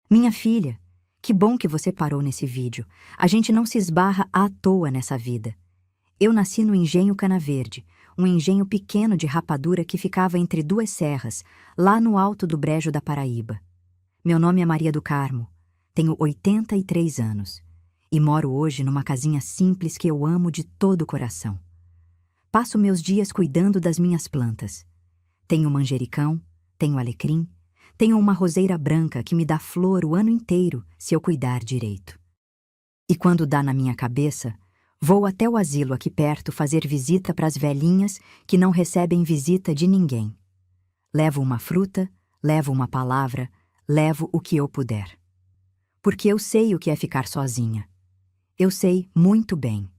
Minha filha, que bom que você parou nesse vídeo. A gente não se esbarra à toa nessa vida. Eu nasci no Engenho Canaverde, um engenho pequeno de rapadura que ficava entre duas serras, lá no alto do Brejo da Paraíba. Meu nome é Maria do Carmo, tenho 83 anos e moro hoje numa casinha simples que eu amo de todo o coração. Passo meus dias cuidando das minhas plantas. Tenho manjericão, tenho alecrim, tenho uma roseira branca que me dá flor o ano inteiro se eu cuidar direito. E quando dá na minha cabeça, vou até o asilo aqui perto fazer visita para as velhinhas que não recebem visita de ninguém. Levo uma fruta, levo uma palavra, levo o que eu puder. Porque eu sei o que é ficar sozinha. Eu sei muito bem.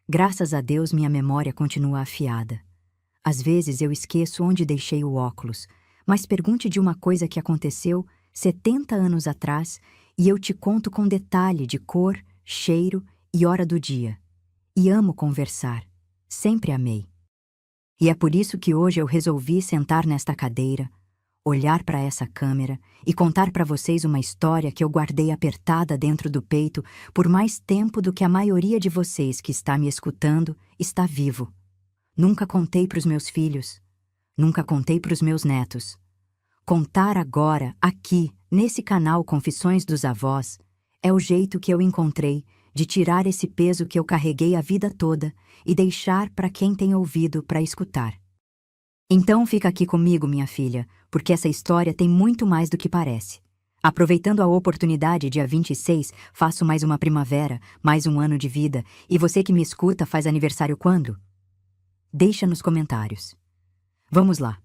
Graças a Deus minha memória continua afiada. Às vezes eu esqueço onde deixei o óculos, mas pergunte de uma coisa que aconteceu 70 anos atrás e eu te conto com detalhe de cor, cheiro e hora do dia. E amo conversar. Sempre amei. E é por isso que hoje eu resolvi sentar nesta cadeira, olhar para essa câmera e contar para vocês uma história que eu guardei apertada dentro do peito por mais tempo do que a maioria de vocês que está me escutando está vivo. Nunca contei para os meus filhos. Nunca contei para os meus netos. Contar agora, aqui, nesse canal Confissões dos Avós, é o jeito que eu encontrei de tirar esse peso que eu carreguei a vida toda e deixar para quem tem ouvido para escutar. Então fica aqui comigo, minha filha, porque essa história tem muito mais do que parece. Aproveitando a oportunidade, dia 26, faço mais uma primavera, mais um ano de vida, e você que me escuta faz aniversário quando? Deixa nos comentários. Vamos lá.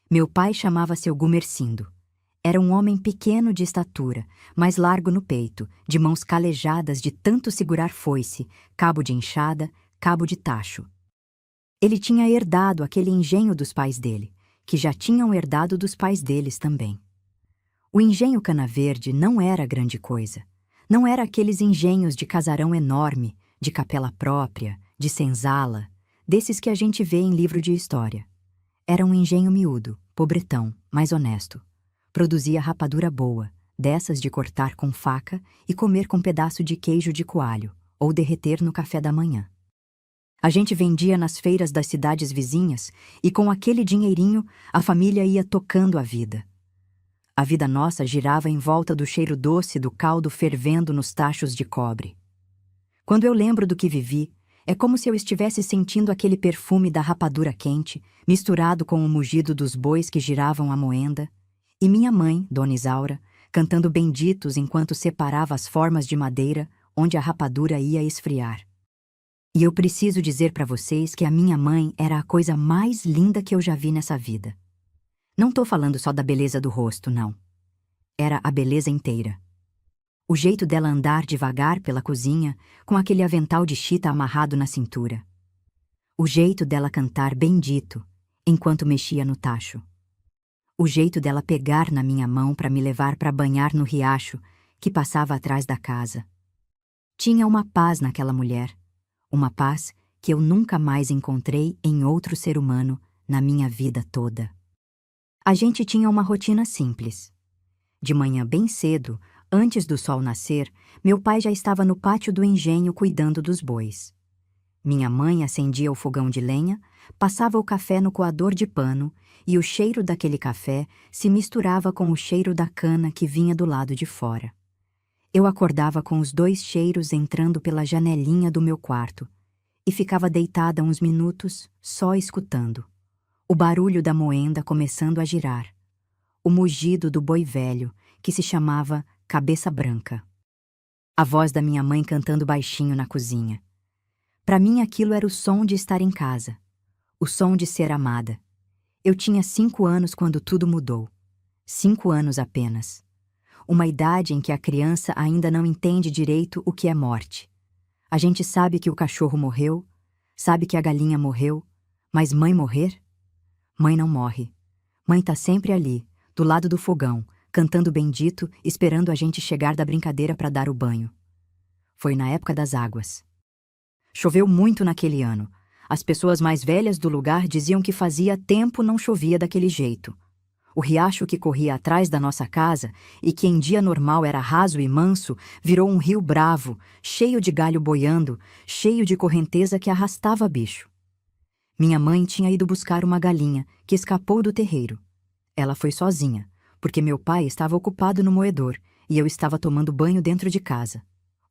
Meu pai chamava-se Gumercindo. Era um homem pequeno de estatura, mas largo no peito, de mãos calejadas de tanto segurar foice, cabo de enxada, cabo de tacho. Ele tinha herdado aquele engenho dos pais dele, que já tinham herdado dos pais deles também. O engenho Canaverde não era grande coisa. Não era aqueles engenhos de casarão enorme, de capela própria, de senzala, desses que a gente vê em livro de história. Era um engenho miúdo, pobretão, mas honesto. Produzia rapadura boa, dessas de cortar com faca e comer com pedaço de queijo de coalho, ou derreter no café da manhã. A gente vendia nas feiras das cidades vizinhas e com aquele dinheirinho a família ia tocando a vida. A vida nossa girava em volta do cheiro doce do caldo fervendo nos tachos de cobre. Quando eu lembro do que vivi, é como se eu estivesse sentindo aquele perfume da rapadura quente, misturado com o mugido dos bois que giravam a moenda, e minha mãe, Dona Isaura, cantando benditos enquanto separava as formas de madeira onde a rapadura ia esfriar. E eu preciso dizer para vocês que a minha mãe era a coisa mais linda que eu já vi nessa vida. Não tô falando só da beleza do rosto, não. Era a beleza inteira. O jeito dela andar devagar pela cozinha, com aquele avental de chita amarrado na cintura. O jeito dela cantar bendito, enquanto mexia no tacho. O jeito dela pegar na minha mão para me levar para banhar no riacho que passava atrás da casa. Tinha uma paz naquela mulher, uma paz que eu nunca mais encontrei em outro ser humano na minha vida toda. A gente tinha uma rotina simples. De manhã bem cedo, antes do sol nascer, meu pai já estava no pátio do engenho cuidando dos bois. Minha mãe acendia o fogão de lenha, passava o café no coador de pano e o cheiro daquele café se misturava com o cheiro da cana que vinha do lado de fora. Eu acordava com os dois cheiros entrando pela janelinha do meu quarto e ficava deitada uns minutos só escutando. O barulho da moenda começando a girar. O mugido do boi velho, que se chamava Cabeça Branca. A voz da minha mãe cantando baixinho na cozinha. Para mim aquilo era o som de estar em casa. O som de ser amada. Eu tinha 5 anos quando tudo mudou. 5 anos apenas. Uma idade em que a criança ainda não entende direito o que é morte. A gente sabe que o cachorro morreu, sabe que a galinha morreu, mas mãe morrer? Mãe não morre. Mãe tá sempre ali, do lado do fogão, cantando bendito, esperando a gente chegar da brincadeira para dar o banho. Foi na época das águas. Choveu muito naquele ano. As pessoas mais velhas do lugar diziam que fazia tempo não chovia daquele jeito. O riacho que corria atrás da nossa casa e que em dia normal era raso e manso, virou um rio bravo, cheio de galho boiando, cheio de correnteza que arrastava bicho. Minha mãe tinha ido buscar uma galinha que escapou do terreiro. Ela foi sozinha, porque meu pai estava ocupado no moedor e eu estava tomando banho dentro de casa.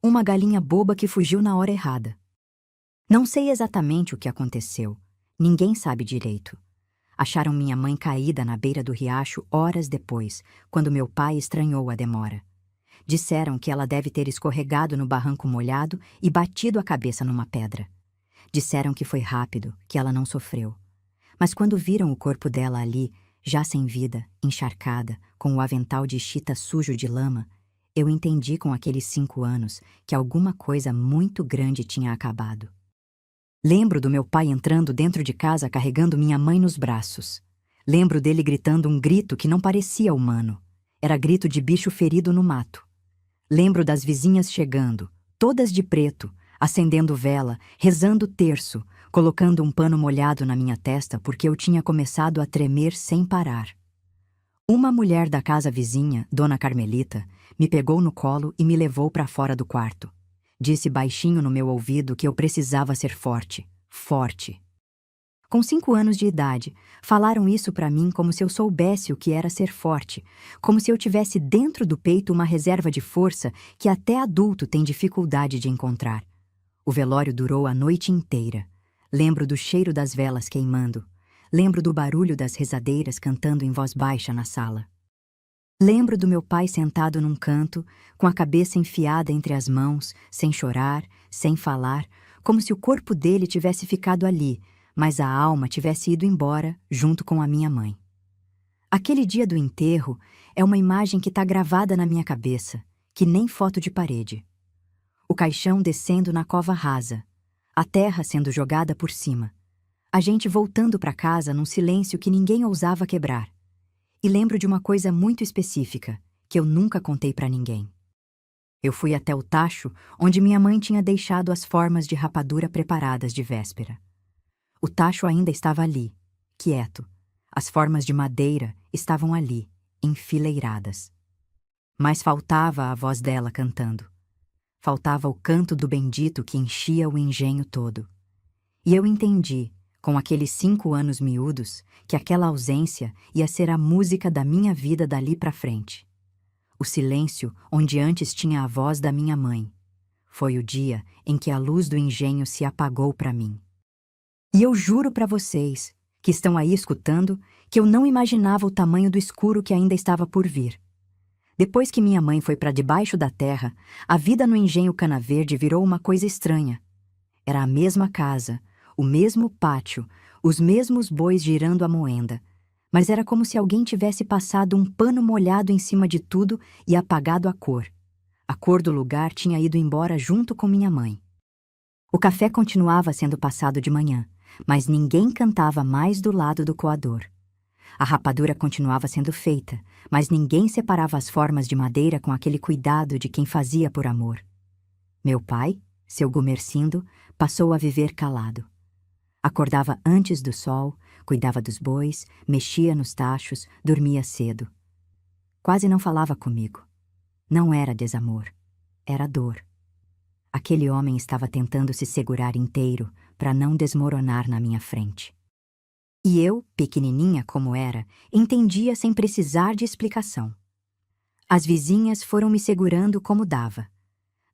Uma galinha boba que fugiu na hora errada. Não sei exatamente o que aconteceu. Ninguém sabe direito. Acharam minha mãe caída na beira do riacho horas depois, quando meu pai estranhou a demora. Disseram que ela deve ter escorregado no barranco molhado e batido a cabeça numa pedra. Disseram que foi rápido, que ela não sofreu. Mas quando viram o corpo dela ali, já sem vida, encharcada, com o avental de chita sujo de lama, eu entendi com aqueles 5 anos que alguma coisa muito grande tinha acabado. Lembro do meu pai entrando dentro de casa carregando minha mãe nos braços. Lembro dele gritando um grito que não parecia humano. Era grito de bicho ferido no mato. Lembro das vizinhas chegando, todas de preto, acendendo vela, rezando terço, colocando um pano molhado na minha testa porque eu tinha começado a tremer sem parar. Uma mulher da casa vizinha, Dona Carmelita, me pegou no colo e me levou para fora do quarto. Disse baixinho no meu ouvido que eu precisava ser forte, forte. Com 5 anos de idade, falaram isso para mim como se eu soubesse o que era ser forte, como se eu tivesse dentro do peito uma reserva de força que até adulto tem dificuldade de encontrar. O velório durou a noite inteira. Lembro do cheiro das velas queimando. Lembro do barulho das rezadeiras cantando em voz baixa na sala. Lembro do meu pai sentado num canto, com a cabeça enfiada entre as mãos, sem chorar, sem falar, como se o corpo dele tivesse ficado ali, mas a alma tivesse ido embora junto com a minha mãe. Aquele dia do enterro é uma imagem que está gravada na minha cabeça, que nem foto de parede. O caixão descendo na cova rasa, a terra sendo jogada por cima, a gente voltando para casa num silêncio que ninguém ousava quebrar. E lembro de uma coisa muito específica, que eu nunca contei para ninguém. Eu fui até o tacho onde minha mãe tinha deixado as formas de rapadura preparadas de véspera. O tacho ainda estava ali, quieto. As formas de madeira estavam ali, enfileiradas. Mas faltava a voz dela cantando. Faltava o canto do bendito que enchia o engenho todo. E eu entendi, com aqueles 5 anos miúdos, que aquela ausência ia ser a música da minha vida dali para frente. O silêncio onde antes tinha a voz da minha mãe. Foi o dia em que a luz do engenho se apagou para mim. E eu juro para vocês, que estão aí escutando, que eu não imaginava o tamanho do escuro que ainda estava por vir. Depois que minha mãe foi para debaixo da terra, a vida no engenho Cana Verde virou uma coisa estranha. Era a mesma casa, o mesmo pátio, os mesmos bois girando a moenda, mas era como se alguém tivesse passado um pano molhado em cima de tudo e apagado a cor. A cor do lugar tinha ido embora junto com minha mãe. O café continuava sendo passado de manhã, mas ninguém cantava mais do lado do coador. A rapadura continuava sendo feita, mas ninguém separava as formas de madeira com aquele cuidado de quem fazia por amor. Meu pai, seu Gumercindo, passou a viver calado. Acordava antes do sol, cuidava dos bois, mexia nos tachos, dormia cedo. Quase não falava comigo. Não era desamor, era dor. Aquele homem estava tentando se segurar inteiro para não desmoronar na minha frente. E eu, pequenininha como era, entendia sem precisar de explicação. As vizinhas foram me segurando como dava.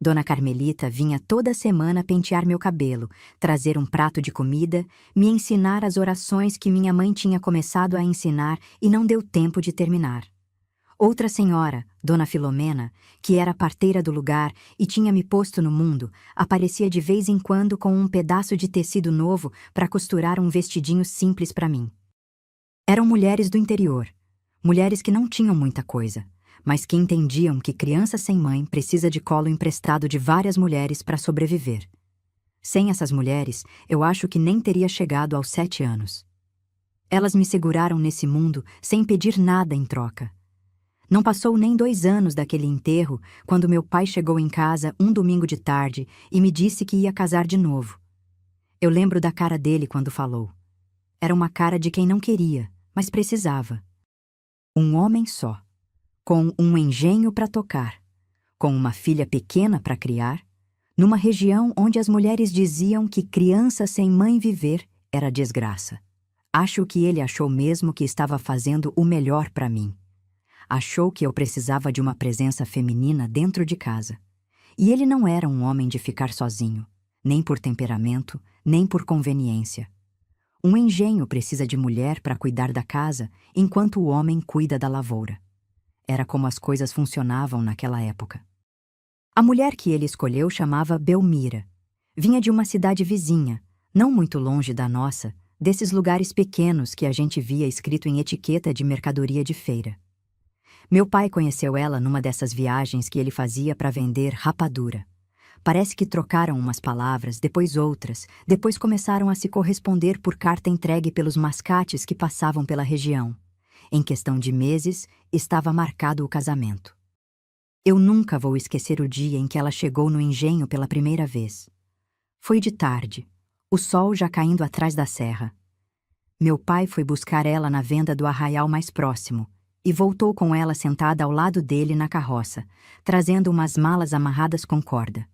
Dona Carmelita vinha toda semana pentear meu cabelo, trazer um prato de comida, me ensinar as orações que minha mãe tinha começado a ensinar e não deu tempo de terminar. Outra senhora, Dona Filomena, que era parteira do lugar e tinha me posto no mundo, aparecia de vez em quando com um pedaço de tecido novo para costurar um vestidinho simples para mim. Eram mulheres do interior, mulheres que não tinham muita coisa, mas que entendiam que criança sem mãe precisa de colo emprestado de várias mulheres para sobreviver. Sem essas mulheres, eu acho que nem teria chegado aos 7 anos. Elas me seguraram nesse mundo sem pedir nada em troca. Não passou nem 2 anos daquele enterro quando meu pai chegou em casa um domingo de tarde e me disse que ia casar de novo. Eu lembro da cara dele quando falou. Era uma cara de quem não queria, mas precisava. Um homem só, com um engenho para tocar, com uma filha pequena para criar, numa região onde as mulheres diziam que criança sem mãe viver era desgraça. Acho que ele achou mesmo que estava fazendo o melhor para mim. Achou que eu precisava de uma presença feminina dentro de casa. E ele não era um homem de ficar sozinho, nem por temperamento, nem por conveniência. Um engenho precisa de mulher para cuidar da casa, enquanto o homem cuida da lavoura. Era como as coisas funcionavam naquela época. A mulher que ele escolheu chamava Belmira. Vinha de uma cidade vizinha, não muito longe da nossa, desses lugares pequenos que a gente via escrito em etiqueta de mercadoria de feira. Meu pai conheceu ela numa dessas viagens que ele fazia para vender rapadura. Parece que trocaram umas palavras, depois outras, depois começaram a se corresponder por carta entregue pelos mascates que passavam pela região. Em questão de meses, estava marcado o casamento. Eu nunca vou esquecer o dia em que ela chegou no engenho pela primeira vez. Foi de tarde, o sol já caindo atrás da serra. Meu pai foi buscar ela na venda do arraial mais próximo e voltou com ela sentada ao lado dele na carroça, trazendo umas malas amarradas com corda.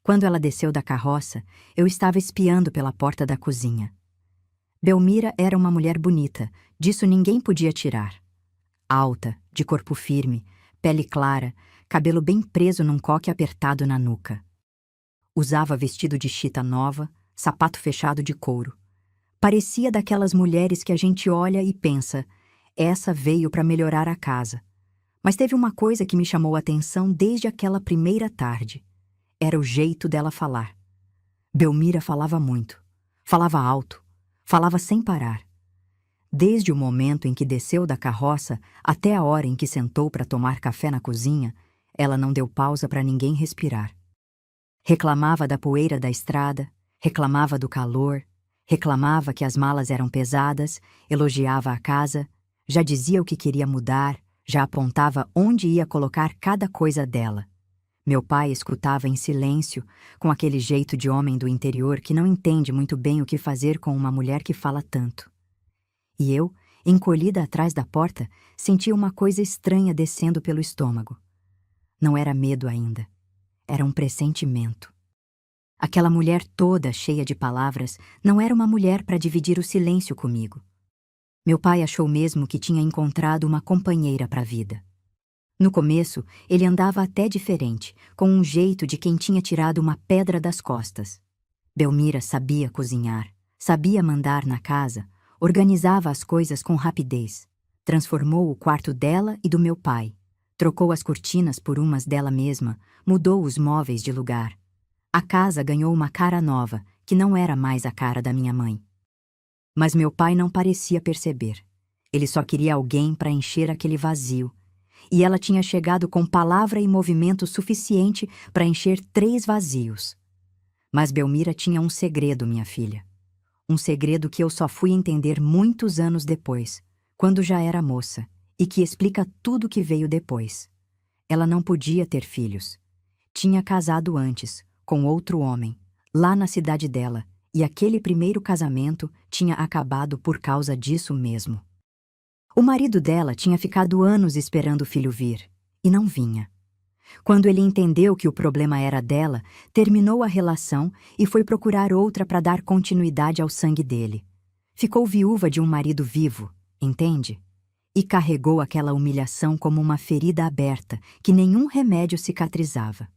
Quando ela desceu da carroça, eu estava espiando pela porta da cozinha. Belmira era uma mulher bonita, disso ninguém podia tirar. Alta, de corpo firme, pele clara, cabelo bem preso num coque apertado na nuca. Usava vestido de chita nova, sapato fechado de couro. Parecia daquelas mulheres que a gente olha e pensa, essa veio para melhorar a casa. Mas teve uma coisa que me chamou a atenção desde aquela primeira tarde. Era o jeito dela falar. Belmira falava muito, falava alto, falava sem parar. Desde o momento em que desceu da carroça até a hora em que sentou para tomar café na cozinha, ela não deu pausa para ninguém respirar. Reclamava da poeira da estrada, reclamava do calor, reclamava que as malas eram pesadas, elogiava a casa, já dizia o que queria mudar, já apontava onde ia colocar cada coisa dela. Meu pai escutava em silêncio, com aquele jeito de homem do interior que não entende muito bem o que fazer com uma mulher que fala tanto. E eu, encolhida atrás da porta, sentia uma coisa estranha descendo pelo estômago. Não era medo ainda. Era um pressentimento. Aquela mulher toda cheia de palavras não era uma mulher para dividir o silêncio comigo. Meu pai achou mesmo que tinha encontrado uma companheira para a vida. No começo, ele andava até diferente, com um jeito de quem tinha tirado uma pedra das costas. Belmira sabia cozinhar, sabia mandar na casa, organizava as coisas com rapidez. Transformou o quarto dela e do meu pai. Trocou as cortinas por umas dela mesma, mudou os móveis de lugar. A casa ganhou uma cara nova, que não era mais a cara da minha mãe. Mas meu pai não parecia perceber. Ele só queria alguém para encher aquele vazio. E ela tinha chegado com palavra e movimento suficiente para encher 3 vazios. Mas Belmira tinha um segredo, minha filha. Um segredo que eu só fui entender muitos anos depois, quando já era moça, e que explica tudo que veio depois. Ela não podia ter filhos. Tinha casado antes, com outro homem, lá na cidade dela, e aquele primeiro casamento tinha acabado por causa disso mesmo. O marido dela tinha ficado anos esperando o filho vir, e não vinha. Quando ele entendeu que o problema era dela, terminou a relação e foi procurar outra para dar continuidade ao sangue dele. Ficou viúva de um marido vivo, entende? E carregou aquela humilhação como uma ferida aberta que nenhum remédio cicatrizava.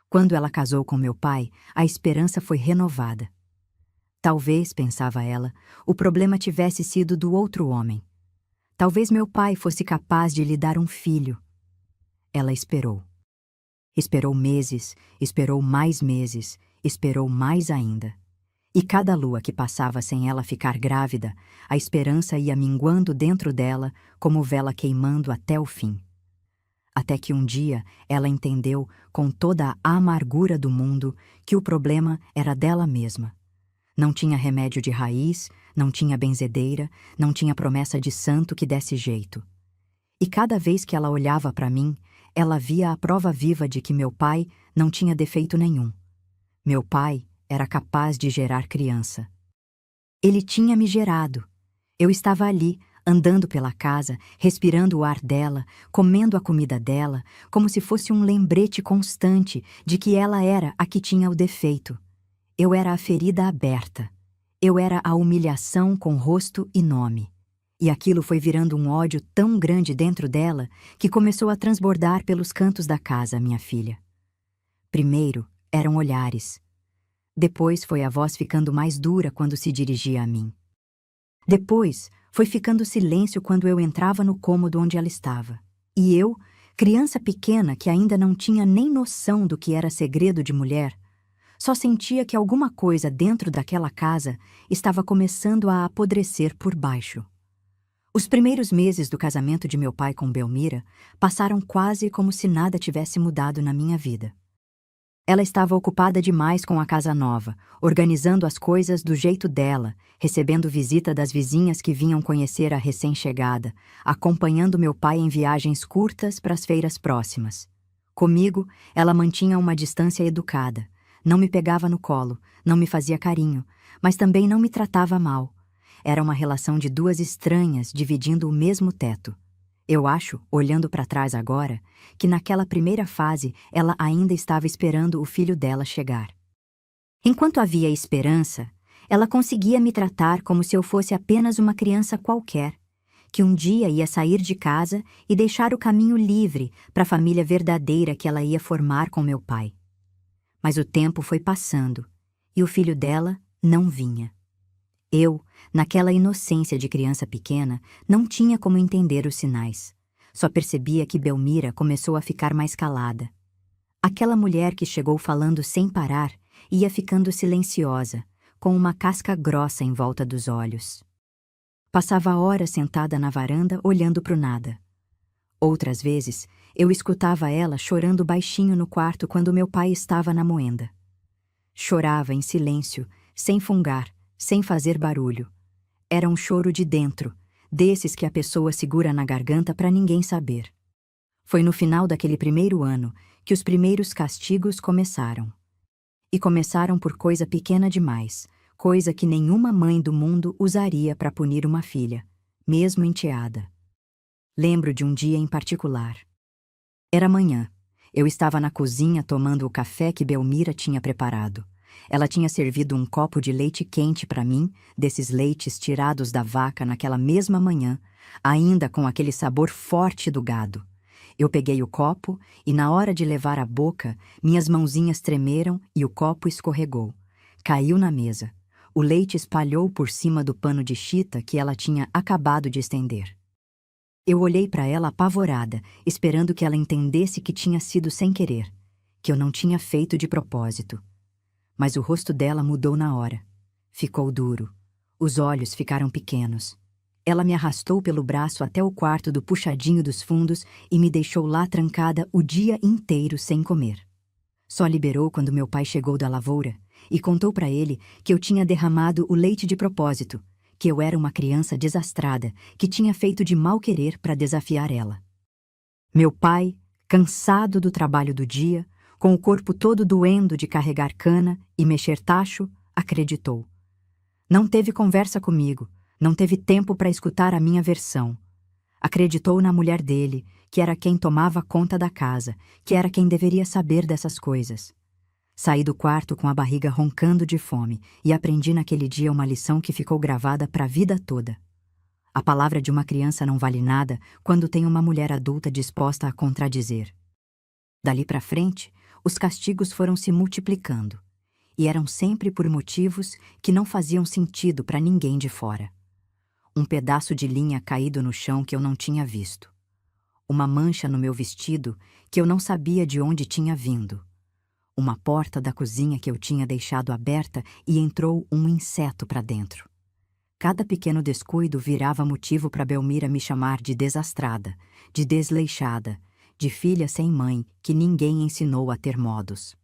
Quando ela casou com meu pai, a esperança foi renovada. Talvez, pensava ela, o problema tivesse sido do outro homem. Talvez meu pai fosse capaz de lhe dar um filho. Ela esperou. Esperou meses, esperou mais meses, esperou mais ainda. E cada lua que passava sem ela ficar grávida, a esperança ia minguando dentro dela como vela queimando até o fim. Até que um dia ela entendeu, com toda a amargura do mundo, que o problema era dela mesma. Não tinha remédio de raiz, não tinha benzedeira, não tinha promessa de santo que desse jeito. E cada vez que ela olhava para mim, ela via a prova viva de que meu pai não tinha defeito nenhum. Meu pai era capaz de gerar criança. Ele tinha me gerado. Eu estava ali, andando pela casa, respirando o ar dela, comendo a comida dela, como se fosse um lembrete constante de que ela era a que tinha o defeito. Eu era a ferida aberta. Eu era a humilhação com rosto e nome. E aquilo foi virando um ódio tão grande dentro dela que começou a transbordar pelos cantos da casa, minha filha. Primeiro eram olhares. Depois foi a voz ficando mais dura quando se dirigia a mim. Depois foi ficando silêncio quando eu entrava no cômodo onde ela estava. E eu, criança pequena que ainda não tinha nem noção do que era segredo de mulher, só sentia que alguma coisa dentro daquela casa estava começando a apodrecer por baixo. Os primeiros meses do casamento de meu pai com Belmira passaram quase como se nada tivesse mudado na minha vida. Ela estava ocupada demais com a casa nova, organizando as coisas do jeito dela, recebendo visita das vizinhas que vinham conhecer a recém-chegada, acompanhando meu pai em viagens curtas para as feiras próximas. Comigo, ela mantinha uma distância educada, não me pegava no colo, não me fazia carinho, mas também não me tratava mal. Era uma relação de duas estranhas dividindo o mesmo teto. Eu acho, olhando para trás agora, que naquela primeira fase ela ainda estava esperando o filho dela chegar. Enquanto havia esperança, ela conseguia me tratar como se eu fosse apenas uma criança qualquer, que um dia ia sair de casa e deixar o caminho livre para a família verdadeira que ela ia formar com meu pai. Mas o tempo foi passando e o filho dela não vinha. Eu, naquela inocência de criança pequena, não tinha como entender os sinais. Só percebia que Belmira começou a ficar mais calada. Aquela mulher que chegou falando sem parar ia ficando silenciosa, com uma casca grossa em volta dos olhos. Passava horas sentada na varanda olhando para o nada. Outras vezes, eu escutava ela chorando baixinho no quarto quando meu pai estava na moenda. Chorava em silêncio, sem fungar, sem fazer barulho. Era um choro de dentro, desses que a pessoa segura na garganta para ninguém saber. Foi no final daquele primeiro ano que os primeiros castigos começaram. E começaram por coisa pequena demais, coisa que nenhuma mãe do mundo usaria para punir uma filha, mesmo enteada. Lembro de um dia em particular. Era manhã. Eu estava na cozinha tomando o café que Belmira tinha preparado. Ela tinha servido um copo de leite quente para mim, desses leites tirados da vaca naquela mesma manhã, ainda com aquele sabor forte do gado. Eu peguei o copo e, na hora de levar à boca, minhas mãozinhas tremeram e o copo escorregou. Caiu na mesa. O leite espalhou por cima do pano de chita que ela tinha acabado de estender. Eu olhei para ela apavorada, esperando que ela entendesse que tinha sido sem querer, que eu não tinha feito de propósito. Mas o rosto dela mudou na hora. Ficou duro. Os olhos ficaram pequenos. Ela me arrastou pelo braço até o quarto do puxadinho dos fundos e me deixou lá trancada o dia inteiro sem comer. Só liberou quando meu pai chegou da lavoura e contou para ele que eu tinha derramado o leite de propósito, que eu era uma criança desastrada que tinha feito de mal querer para desafiar ela. Meu pai, cansado do trabalho do dia, com o corpo todo doendo de carregar cana e mexer tacho, acreditou. Não teve conversa comigo, não teve tempo para escutar a minha versão. Acreditou na mulher dele, que era quem tomava conta da casa, que era quem deveria saber dessas coisas. Saí do quarto com a barriga roncando de fome e aprendi naquele dia uma lição que ficou gravada para a vida toda. A palavra de uma criança não vale nada quando tem uma mulher adulta disposta a contradizer. Dali para frente, os castigos foram se multiplicando, e eram sempre por motivos que não faziam sentido para ninguém de fora. Um pedaço de linha caído no chão que eu não tinha visto. Uma mancha no meu vestido que eu não sabia de onde tinha vindo. Uma porta da cozinha que eu tinha deixado aberta e entrou um inseto para dentro. Cada pequeno descuido virava motivo para Belmira me chamar de desastrada, de desleixada, de filha sem mãe que ninguém ensinou a ter modos.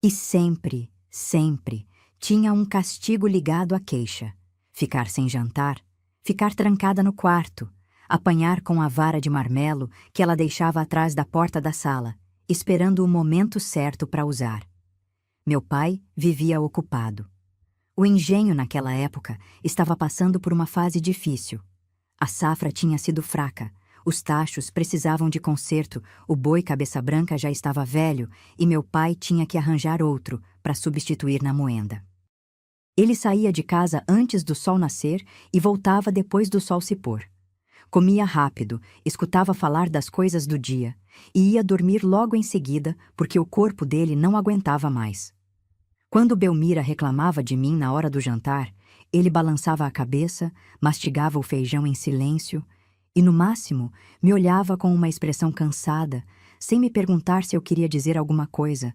E sempre, sempre, tinha um castigo ligado à queixa. Ficar sem jantar, ficar trancada no quarto, apanhar com a vara de marmelo que ela deixava atrás da porta da sala, esperando o momento certo para usar. Meu pai vivia ocupado. O engenho naquela época estava passando por uma fase difícil. A safra tinha sido fraca, os tachos precisavam de conserto, o boi cabeça branca já estava velho e meu pai tinha que arranjar outro para substituir na moenda. Ele saía de casa antes do sol nascer e voltava depois do sol se pôr. Comia rápido, escutava falar das coisas do dia e ia dormir logo em seguida porque o corpo dele não aguentava mais. Quando Belmira reclamava de mim na hora do jantar, ele balançava a cabeça, mastigava o feijão em silêncio e, no máximo, me olhava com uma expressão cansada, sem me perguntar se eu queria dizer alguma coisa.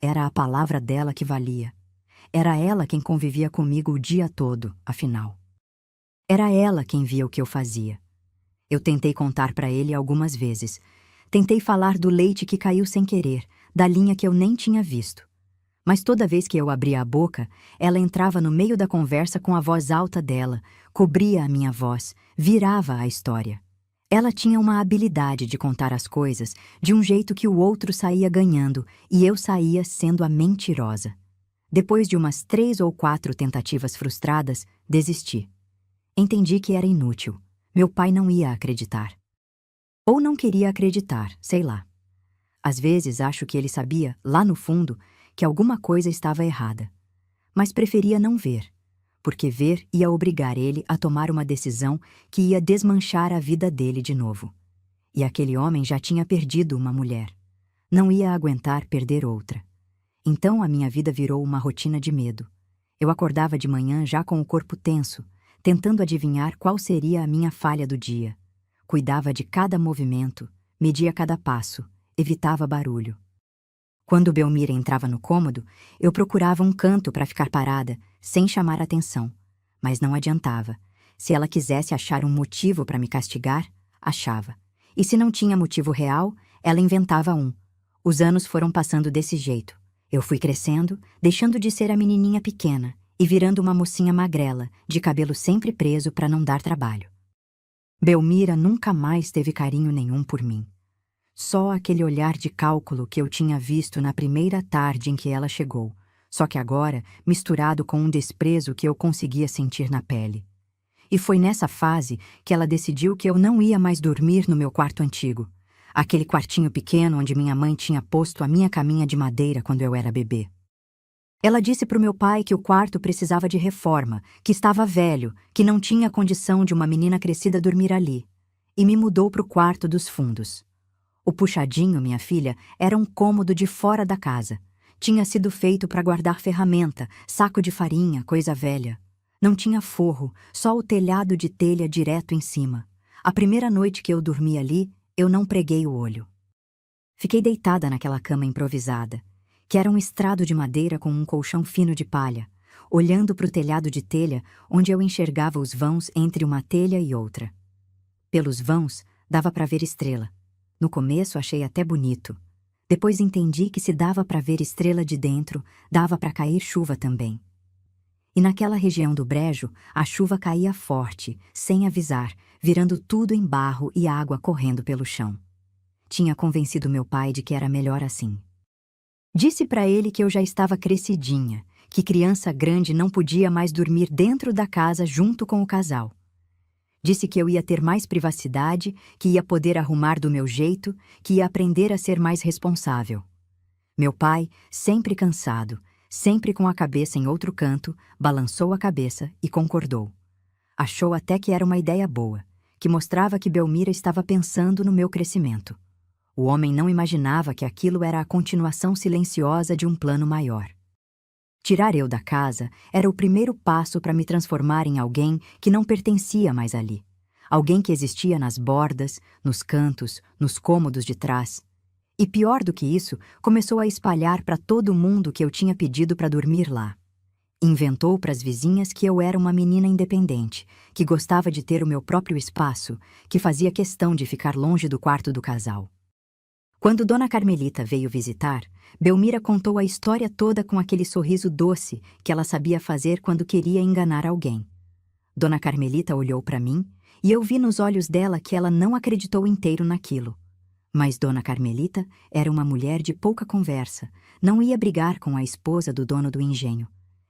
Era a palavra dela que valia. Era ela quem convivia comigo o dia todo, afinal. Era ela quem via o que eu fazia. Eu tentei contar para ele algumas vezes. Tentei falar do leite que caiu sem querer, da linha que eu nem tinha visto. Mas toda vez que eu abria a boca, ela entrava no meio da conversa com a voz alta dela, cobria a minha voz, virava a história. Ela tinha uma habilidade de contar as coisas de um jeito que o outro saía ganhando e eu saía sendo a mentirosa. Depois de umas 3 ou 4 tentativas frustradas, desisti. Entendi que era inútil. Meu pai não ia acreditar. Ou não queria acreditar, sei lá. Às vezes acho que ele sabia, lá no fundo, que alguma coisa estava errada. Mas preferia não ver, porque ver ia obrigar ele a tomar uma decisão que ia desmanchar a vida dele de novo. E aquele homem já tinha perdido uma mulher. Não ia aguentar perder outra. Então a minha vida virou uma rotina de medo. Eu acordava de manhã já com o corpo tenso, tentando adivinhar qual seria a minha falha do dia. Cuidava de cada movimento, media cada passo, evitava barulho. Quando Belmira entrava no cômodo, eu procurava um canto para ficar parada, sem chamar atenção. Mas não adiantava. Se ela quisesse achar um motivo para me castigar, achava. E se não tinha motivo real, ela inventava um. Os anos foram passando desse jeito. Eu fui crescendo, deixando de ser a menininha pequena e virando uma mocinha magrela, de cabelo sempre preso para não dar trabalho. Belmira nunca mais teve carinho nenhum por mim. Só aquele olhar de cálculo que eu tinha visto na primeira tarde em que ela chegou, só que agora misturado com um desprezo que eu conseguia sentir na pele. E foi nessa fase que ela decidiu que eu não ia mais dormir no meu quarto antigo, aquele quartinho pequeno onde minha mãe tinha posto a minha caminha de madeira quando eu era bebê. Ela disse para o meu pai que o quarto precisava de reforma, que estava velho, que não tinha condição de uma menina crescida dormir ali, e me mudou para o quarto dos fundos. O puxadinho, minha filha, era um cômodo de fora da casa. Tinha sido feito para guardar ferramenta, saco de farinha, coisa velha. Não tinha forro, só o telhado de telha direto em cima. A primeira noite que eu dormi ali, eu não preguei o olho. Fiquei deitada naquela cama improvisada, que era um estrado de madeira com um colchão fino de palha, olhando para o telhado de telha onde eu enxergava os vãos entre uma telha e outra. Pelos vãos, dava para ver estrela. No começo achei até bonito. Depois entendi que se dava para ver estrela de dentro, dava para cair chuva também. E naquela região do brejo, a chuva caía forte, sem avisar, virando tudo em barro e água correndo pelo chão. Tinha convencido meu pai de que era melhor assim. Disse para ele que eu já estava crescidinha, que criança grande não podia mais dormir dentro da casa junto com o casal. Disse que eu ia ter mais privacidade, que ia poder arrumar do meu jeito, que ia aprender a ser mais responsável. Meu pai, sempre cansado, sempre com a cabeça em outro canto, balançou a cabeça e concordou. Achou até que era uma ideia boa, que mostrava que Belmira estava pensando no meu crescimento. O homem não imaginava que aquilo era a continuação silenciosa de um plano maior. Tirar eu da casa era o primeiro passo para me transformar em alguém que não pertencia mais ali. Alguém que existia nas bordas, nos cantos, nos cômodos de trás. E pior do que isso, começou a espalhar para todo mundo que eu tinha pedido para dormir lá. Inventou para as vizinhas que eu era uma menina independente, que gostava de ter o meu próprio espaço, que fazia questão de ficar longe do quarto do casal. Quando Dona Carmelita veio visitar, Belmira contou a história toda com aquele sorriso doce que ela sabia fazer quando queria enganar alguém. Dona Carmelita olhou para mim e eu vi nos olhos dela que ela não acreditou inteiro naquilo. Mas Dona Carmelita era uma mulher de pouca conversa, não ia brigar com a esposa do dono do engenho.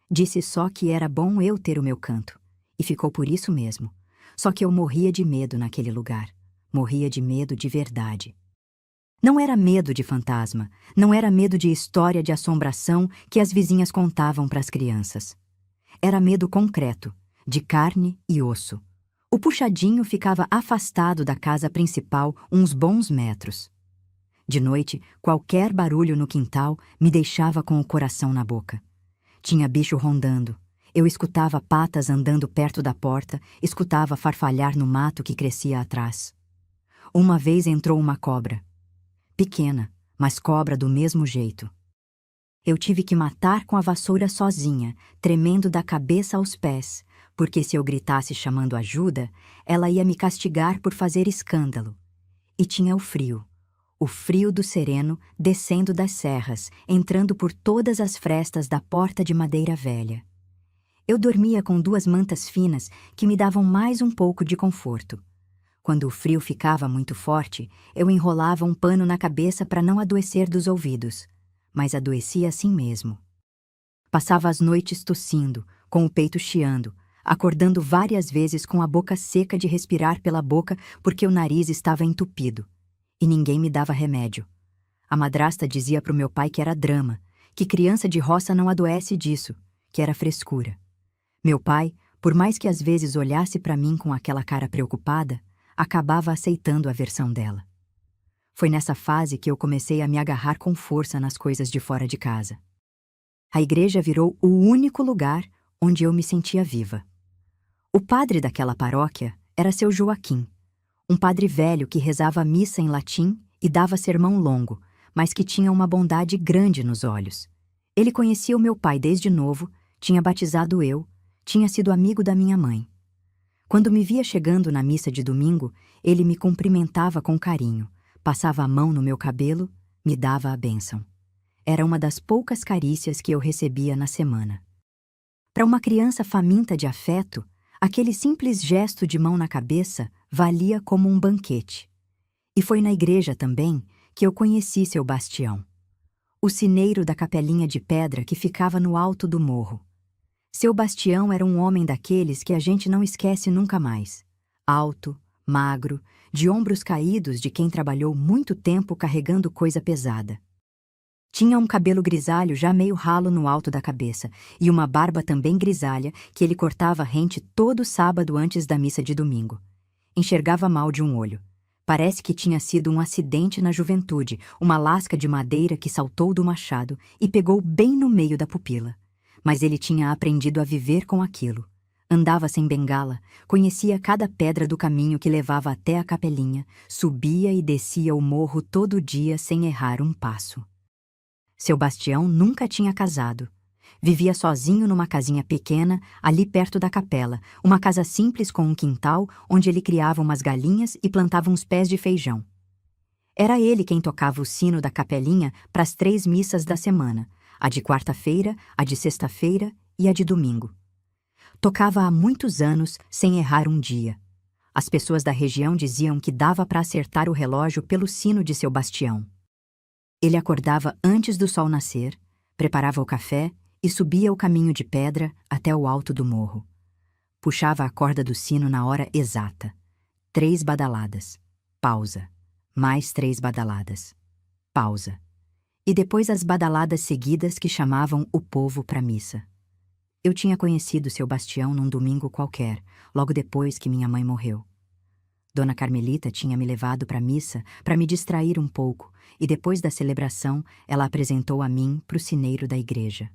Disse só que era bom eu ter o meu canto, e ficou por isso mesmo. Só que eu morria de medo naquele lugar. Morria de medo de verdade. Não era medo de fantasma, não era medo de história de assombração que as vizinhas contavam para as crianças. Era medo concreto, de carne e osso. O puxadinho ficava afastado da casa principal uns bons metros. De noite, qualquer barulho no quintal me deixava com o coração na boca. Tinha bicho rondando. Eu escutava patas andando perto da porta, escutava farfalhar no mato que crescia atrás. Uma vez entrou uma cobra. Pequena, mas cobra do mesmo jeito. Eu tive que matar com a vassoura sozinha, tremendo da cabeça aos pés, porque se eu gritasse chamando ajuda, ela ia me castigar por fazer escândalo. E tinha o frio do sereno descendo das serras, entrando por todas as frestas da porta de madeira velha. Eu dormia com 2 mantas finas que me davam mais um pouco de conforto. Quando o frio ficava muito forte, eu enrolava um pano na cabeça para não adoecer dos ouvidos, mas adoecia assim mesmo. Passava as noites tossindo, com o peito chiando, acordando várias vezes com a boca seca de respirar pela boca porque o nariz estava entupido. E ninguém me dava remédio. A madrasta dizia para o meu pai que era drama, que criança de roça não adoece disso, que era frescura. Meu pai, por mais que às vezes olhasse para mim com aquela cara preocupada, acabava aceitando a versão dela. Foi nessa fase que eu comecei a me agarrar com força nas coisas de fora de casa. A igreja virou o único lugar onde eu me sentia viva. O padre daquela paróquia era seu Joaquim, um padre velho que rezava missa em latim e dava sermão longo, mas que tinha uma bondade grande nos olhos. Ele conhecia o meu pai desde novo, tinha batizado eu, tinha sido amigo da minha mãe. Quando me via chegando na missa de domingo, ele me cumprimentava com carinho, passava a mão no meu cabelo, me dava a bênção. Era uma das poucas carícias que eu recebia na semana. Para uma criança faminta de afeto, aquele simples gesto de mão na cabeça valia como um banquete. E foi na igreja também que eu conheci seu Bastião, o sineiro da capelinha de pedra que ficava no alto do morro. Seu Bastião era um homem daqueles que a gente não esquece nunca mais. Alto, magro, de ombros caídos de quem trabalhou muito tempo carregando coisa pesada. Tinha um cabelo grisalho já meio ralo no alto da cabeça e uma barba também grisalha que ele cortava rente todo sábado antes da missa de domingo. Enxergava mal de um olho. Parece que tinha sido um acidente na juventude, uma lasca de madeira que saltou do machado e pegou bem no meio da pupila. Mas ele tinha aprendido a viver com aquilo. Andava sem bengala, conhecia cada pedra do caminho que levava até a capelinha, subia e descia o morro todo dia sem errar um passo. Seu Bastião nunca tinha casado. Vivia sozinho numa casinha pequena, ali perto da capela, uma casa simples com um quintal onde ele criava umas galinhas e plantava uns pés de feijão. Era ele quem tocava o sino da capelinha para as 3 missas da semana, a de quarta-feira, a de sexta-feira e a de domingo. Tocava há muitos anos, sem errar um dia. As pessoas da região diziam que dava para acertar o relógio pelo sino de seu Bastião. Ele acordava antes do sol nascer, preparava o café e subia o caminho de pedra até o alto do morro. Puxava a corda do sino na hora exata. 3 badaladas. Pausa. Mais 3 badaladas. Pausa. E depois as badaladas seguidas que chamavam o povo para a missa. Eu tinha conhecido seu Bastião num domingo qualquer, logo depois que minha mãe morreu. Dona Carmelita tinha me levado para a missa para me distrair um pouco, e depois da celebração, ela apresentou a mim para o sineiro da igreja.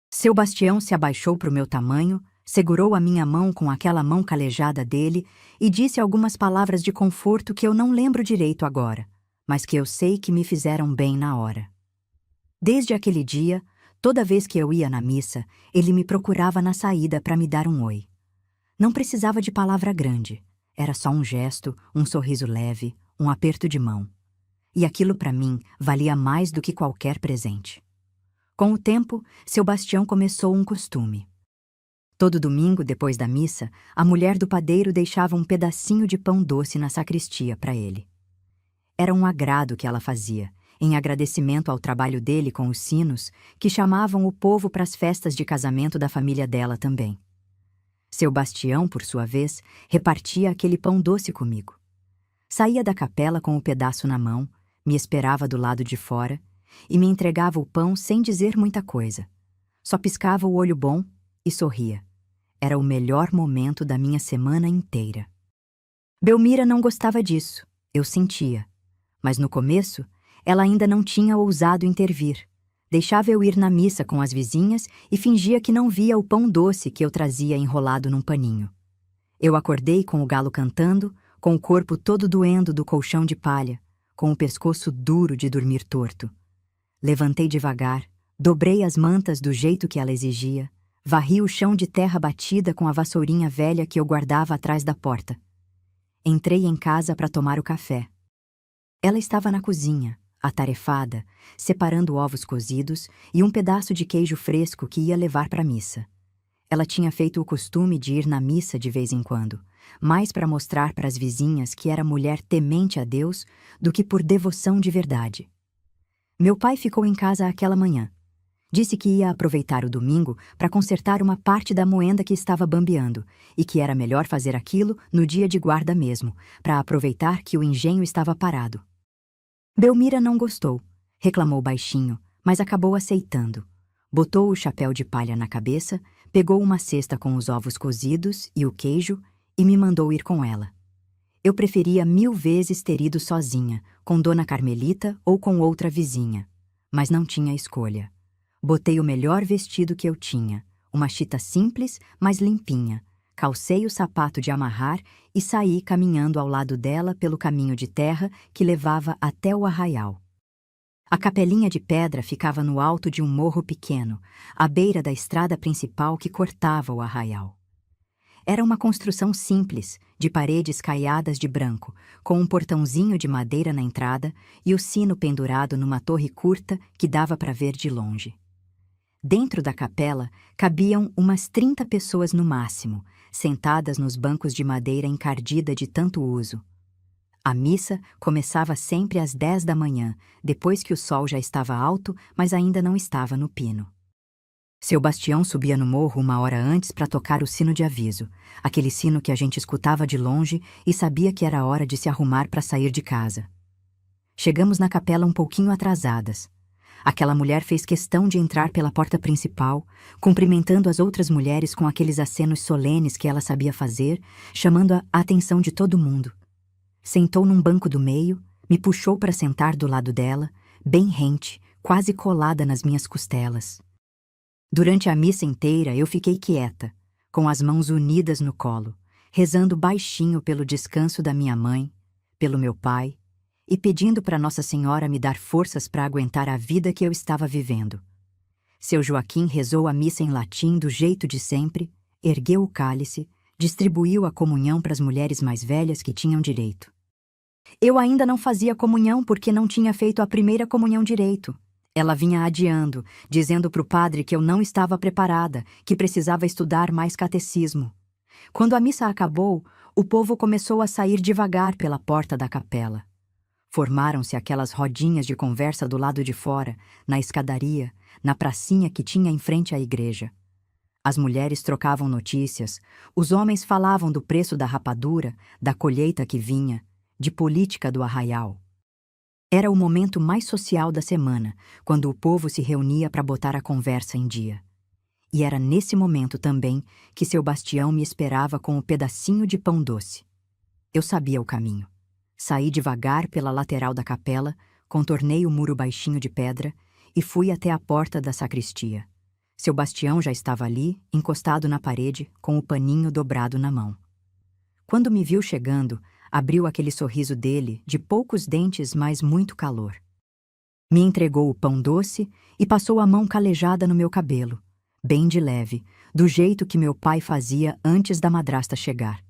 Seu Bastião se abaixou para o meu tamanho, segurou a minha mão com aquela mão calejada dele e disse algumas palavras de conforto que eu não lembro direito agora, mas que eu sei que me fizeram bem na hora. Desde aquele dia, toda vez que eu ia na missa, ele me procurava na saída para me dar um oi. Não precisava de palavra grande, era só um gesto, um sorriso leve, um aperto de mão. E aquilo para mim valia mais do que qualquer presente. Com o tempo, seu Bastião começou um costume. Todo domingo, depois da missa, a mulher do padeiro deixava um pedacinho de pão doce na sacristia para ele. Era um agrado que ela fazia, em agradecimento ao trabalho dele com os sinos, que chamavam o povo para as festas de casamento da família dela também. Seu Bastião, por sua vez, repartia aquele pão doce comigo. Saía da capela com o pedaço na mão, me esperava do lado de fora e me entregava o pão sem dizer muita coisa. Só piscava o olho bom e sorria. Era o melhor momento da minha semana inteira. Belmira não gostava disso, eu sentia. Mas no começo, ela ainda não tinha ousado intervir. Deixava eu ir na missa com as vizinhas e fingia que não via o pão doce que eu trazia enrolado num paninho. Eu acordei com o galo cantando, com o corpo todo doendo do colchão de palha, com o pescoço duro de dormir torto. Levantei devagar, dobrei as mantas do jeito que ela exigia, varri o chão de terra batida com a vassourinha velha que eu guardava atrás da porta. Entrei em casa para tomar o café. Ela estava na cozinha, atarefada, separando ovos cozidos e um pedaço de queijo fresco que ia levar para a missa. Ela tinha feito o costume de ir na missa de vez em quando, mais para mostrar para as vizinhas que era mulher temente a Deus do que por devoção de verdade. Meu pai ficou em casa aquela manhã. Disse que ia aproveitar o domingo para consertar uma parte da moenda que estava bambeando e que era melhor fazer aquilo no dia de guarda mesmo, para aproveitar que o engenho estava parado. Belmira não gostou, reclamou baixinho, mas acabou aceitando. Botou o chapéu de palha na cabeça, pegou uma cesta com os ovos cozidos e o queijo e me mandou ir com ela. Eu preferia 1000 vezes ter ido sozinha, com Dona Carmelita ou com outra vizinha, mas não tinha escolha. Botei o melhor vestido que eu tinha, uma chita simples, mas limpinha, calcei o sapato de amarrar e saí caminhando ao lado dela pelo caminho de terra que levava até o arraial. A capelinha de pedra ficava no alto de um morro pequeno, à beira da estrada principal que cortava o arraial. Era uma construção simples, de paredes caiadas de branco, com um portãozinho de madeira na entrada e o sino pendurado numa torre curta que dava para ver de longe. Dentro da capela cabiam umas 30 pessoas no máximo, sentadas nos bancos de madeira encardida de tanto uso. A missa começava sempre às 10 da manhã, depois que o sol já estava alto, mas ainda não estava no pino. Seu Bastião subia no morro 1 hora antes para tocar o sino de aviso, aquele sino que a gente escutava de longe e sabia que era hora de se arrumar para sair de casa. Chegamos na capela um pouquinho atrasadas. Aquela mulher fez questão de entrar pela porta principal, cumprimentando as outras mulheres com aqueles acenos solenes que ela sabia fazer, chamando a atenção de todo mundo. Sentou num banco do meio, me puxou para sentar do lado dela, bem rente, quase colada nas minhas costelas. Durante a missa inteira eu fiquei quieta, com as mãos unidas no colo, rezando baixinho pelo descanso da minha mãe, pelo meu pai, e pedindo para Nossa Senhora me dar forças para aguentar a vida que eu estava vivendo. Seu Joaquim rezou a missa em latim do jeito de sempre, ergueu o cálice, distribuiu a comunhão para as mulheres mais velhas que tinham direito. Eu ainda não fazia comunhão porque não tinha feito a primeira comunhão direito. Ela vinha adiando, dizendo para o padre que eu não estava preparada, que precisava estudar mais catecismo. Quando a missa acabou, o povo começou a sair devagar pela porta da capela. Formaram-se aquelas rodinhas de conversa do lado de fora, na escadaria, na pracinha que tinha em frente à igreja. As mulheres trocavam notícias, os homens falavam do preço da rapadura, da colheita que vinha, de política do arraial. Era o momento mais social da semana, quando o povo se reunia para botar a conversa em dia. E era nesse momento também que seu Bastião me esperava com o pedacinho de pão doce. Eu sabia o caminho. Saí devagar pela lateral da capela, contornei o muro baixinho de pedra e fui até a porta da sacristia. Seu Bastião já estava ali, encostado na parede, com o paninho dobrado na mão. Quando me viu chegando, abriu aquele sorriso dele, de poucos dentes, mas muito calor. Me entregou o pão doce e passou a mão calejada no meu cabelo, bem de leve, do jeito que meu pai fazia antes da madrasta chegar.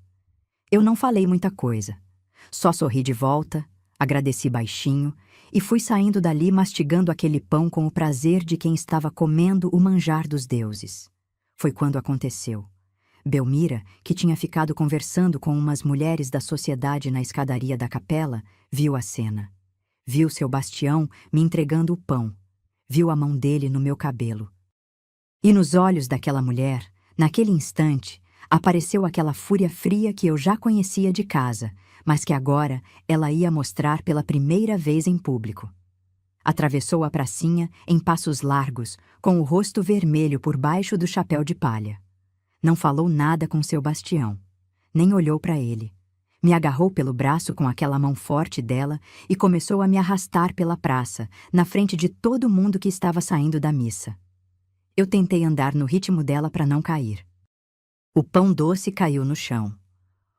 Eu não falei muita coisa. Só sorri de volta, agradeci baixinho e fui saindo dali mastigando aquele pão com o prazer de quem estava comendo o manjar dos deuses. Foi quando aconteceu. Belmira, que tinha ficado conversando com umas mulheres da sociedade na escadaria da capela, viu a cena. Viu seu Bastião me entregando o pão. Viu a mão dele no meu cabelo. E nos olhos daquela mulher, naquele instante, Apareceu aquela fúria fria que eu já conhecia de casa, mas que agora ela ia mostrar pela primeira vez em público. Atravessou a pracinha em passos largos, com o rosto vermelho por baixo do chapéu de palha. Não falou nada com seu Bastião, nem olhou para ele. Me agarrou pelo braço com aquela mão forte dela e começou a me arrastar pela praça, na frente de todo mundo que estava saindo da missa. Eu tentei andar no ritmo dela para não cair. O pão doce caiu no chão.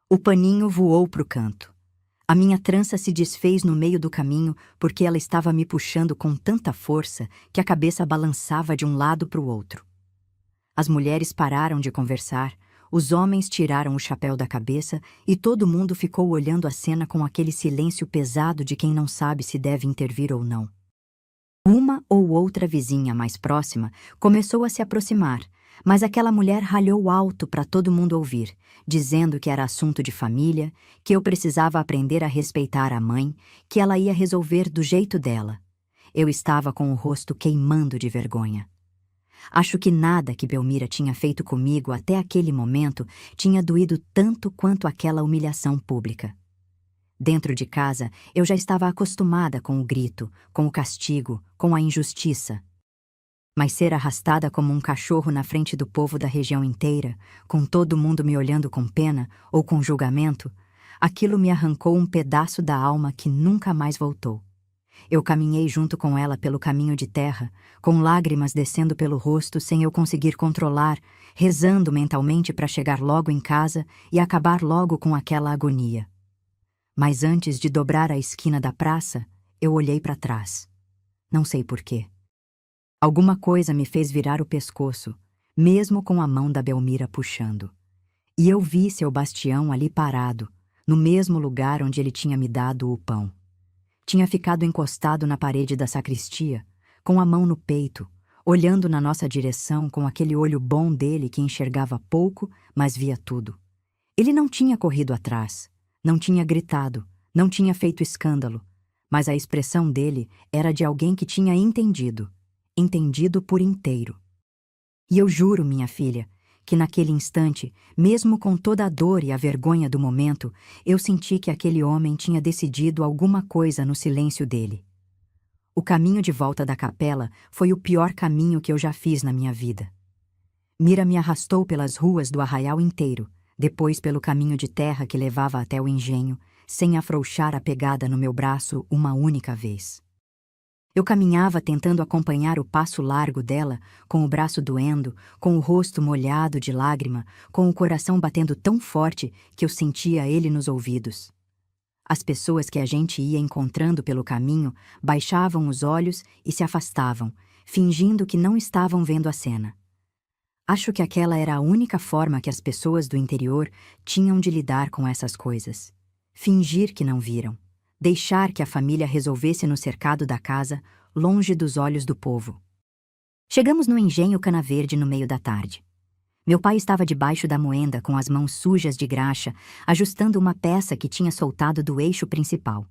O paninho voou para o canto. A minha trança se desfez no meio do caminho porque ela estava me puxando com tanta força que a cabeça balançava de um lado para o outro. As mulheres pararam de conversar, os homens tiraram o chapéu da cabeça e todo mundo ficou olhando a cena com aquele silêncio pesado de quem não sabe se deve intervir ou não. Uma ou outra vizinha mais próxima começou a se aproximar, mas aquela mulher ralhou alto para todo mundo ouvir, dizendo que era assunto de família, que eu precisava aprender a respeitar a mãe, que ela ia resolver do jeito dela. Eu estava com o rosto queimando de vergonha. Acho que nada que Belmira tinha feito comigo até aquele momento tinha doído tanto quanto aquela humilhação pública. Dentro de casa, eu já estava acostumada com o grito, com o castigo, com a injustiça. Mas ser arrastada como um cachorro na frente do povo da região inteira, com todo mundo me olhando com pena ou com julgamento, aquilo me arrancou um pedaço da alma que nunca mais voltou. Eu caminhei junto com ela pelo caminho de terra, com lágrimas descendo pelo rosto sem eu conseguir controlar, rezando mentalmente para chegar logo em casa e acabar logo com aquela agonia. Mas antes de dobrar a esquina da praça, eu olhei para trás. Não sei porquê. Alguma coisa me fez virar o pescoço, mesmo com a mão da Belmira puxando. E eu vi seu Bastião ali parado, no mesmo lugar onde ele tinha me dado o pão. Tinha ficado encostado na parede da sacristia, com a mão no peito, olhando na nossa direção com aquele olho bom dele que enxergava pouco, mas via tudo. Ele não tinha corrido atrás, não tinha gritado, não tinha feito escândalo, mas a expressão dele era de alguém que tinha entendido por inteiro. E eu juro, minha filha, que naquele instante, mesmo com toda a dor e a vergonha do momento, eu senti que aquele homem tinha decidido alguma coisa no silêncio dele. O caminho de volta da capela foi o pior caminho que eu já fiz na minha vida. Mira me arrastou pelas ruas do arraial inteiro, depois pelo caminho de terra que levava até o engenho, sem afrouxar a pegada no meu braço uma única vez. Eu caminhava tentando acompanhar o passo largo dela, com o braço doendo, com o rosto molhado de lágrima, com o coração batendo tão forte que eu sentia ele nos ouvidos. As pessoas que a gente ia encontrando pelo caminho baixavam os olhos e se afastavam, fingindo que não estavam vendo a cena. Acho que aquela era a única forma que as pessoas do interior tinham de lidar com essas coisas. Fingir que não viram. Deixar que a família resolvesse no cercado da casa, longe dos olhos do povo. Chegamos no engenho Cana Verde no meio da tarde. Meu pai estava debaixo da moenda com as mãos sujas de graxa, ajustando uma peça que tinha soltado do eixo principal.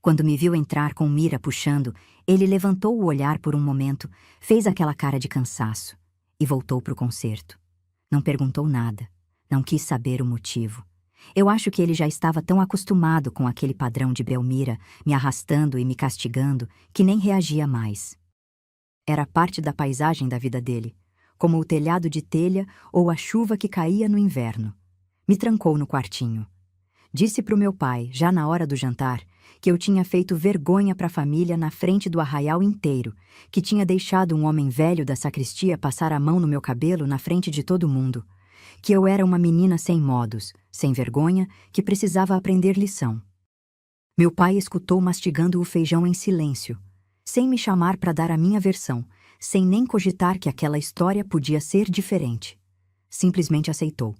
Quando me viu entrar com Mira puxando, ele levantou o olhar por um momento, fez aquela cara de cansaço e voltou para o concerto. Não perguntou nada, não quis saber o motivo. Eu acho que ele já estava tão acostumado com aquele padrão de Belmira, me arrastando e me castigando, que nem reagia mais. Era parte da paisagem da vida dele, como o telhado de telha ou a chuva que caía no inverno. Me trancou no quartinho. Disse pro meu pai, já na hora do jantar, que eu tinha feito vergonha para a família na frente do arraial inteiro, que tinha deixado um homem velho da sacristia passar a mão no meu cabelo na frente de todo mundo, que eu era uma menina sem modos, sem vergonha, que precisava aprender lição. Meu pai escutou mastigando o feijão em silêncio, sem me chamar para dar a minha versão, sem nem cogitar que aquela história podia ser diferente. Simplesmente aceitou.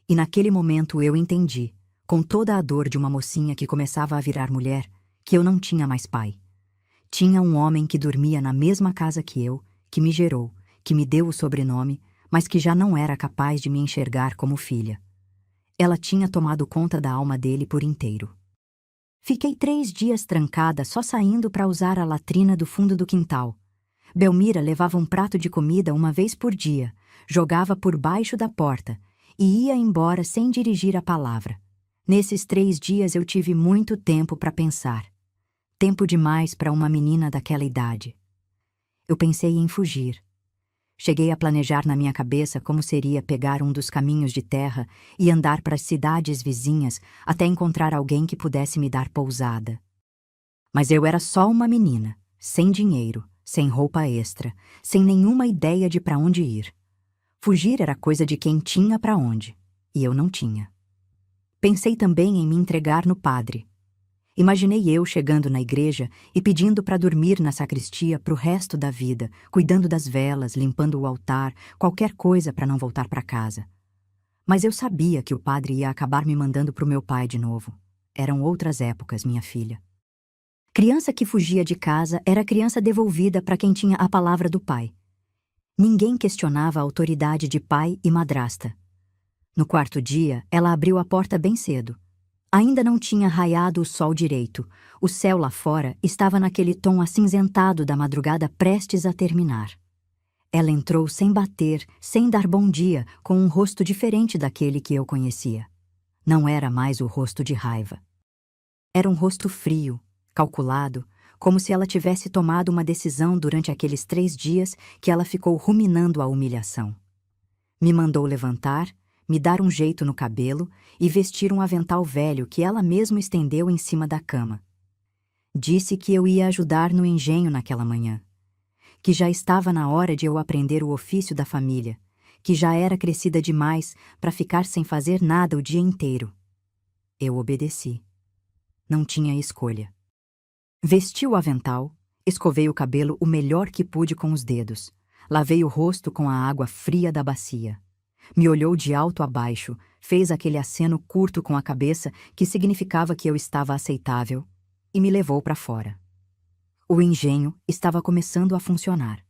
E naquele momento eu entendi, com toda a dor de uma mocinha que começava a virar mulher, que eu não tinha mais pai. Tinha um homem que dormia na mesma casa que eu, que me gerou, que me deu o sobrenome, mas que já não era capaz de me enxergar como filha. Ela tinha tomado conta da alma dele por inteiro. Fiquei 3 dias trancada só saindo para usar a latrina do fundo do quintal. Belmira levava um prato de comida uma vez por dia, jogava por baixo da porta, e ia embora sem dirigir a palavra. Nesses 3 dias eu tive muito tempo para pensar. Tempo demais para uma menina daquela idade. Eu pensei em fugir. Cheguei a planejar na minha cabeça como seria pegar um dos caminhos de terra e andar para as cidades vizinhas até encontrar alguém que pudesse me dar pousada. Mas eu era só uma menina, sem dinheiro, sem roupa extra, sem nenhuma ideia de para onde ir. Fugir era coisa de quem tinha para onde, e eu não tinha. Pensei também em me entregar no padre. Imaginei eu chegando na igreja e pedindo para dormir na sacristia pro resto da vida, cuidando das velas, limpando o altar, qualquer coisa para não voltar para casa. Mas eu sabia que o padre ia acabar me mandando pro meu pai de novo. Eram outras épocas, minha filha. Criança que fugia de casa era criança devolvida para quem tinha a palavra do pai. Ninguém questionava a autoridade de pai e madrasta. No 4º dia, ela abriu a porta bem cedo. Ainda não tinha raiado o sol direito. O céu lá fora estava naquele tom acinzentado da madrugada prestes a terminar. Ela entrou sem bater, sem dar bom dia, com um rosto diferente daquele que eu conhecia. Não era mais o rosto de raiva. Era um rosto frio, calculado, como se ela tivesse tomado uma decisão durante aqueles 3 dias que ela ficou ruminando a humilhação. Me mandou levantar, me dar um jeito no cabelo e vestir um avental velho que ela mesma estendeu em cima da cama. Disse que eu ia ajudar no engenho naquela manhã, que já estava na hora de eu aprender o ofício da família, que já era crescida demais para ficar sem fazer nada o dia inteiro. Eu obedeci. Não tinha escolha. Vesti o avental, escovei o cabelo o melhor que pude com os dedos, lavei o rosto com a água fria da bacia. Me olhou de alto a baixo, fez aquele aceno curto com a cabeça que significava que eu estava aceitável e me levou para fora. O engenho estava começando a funcionar.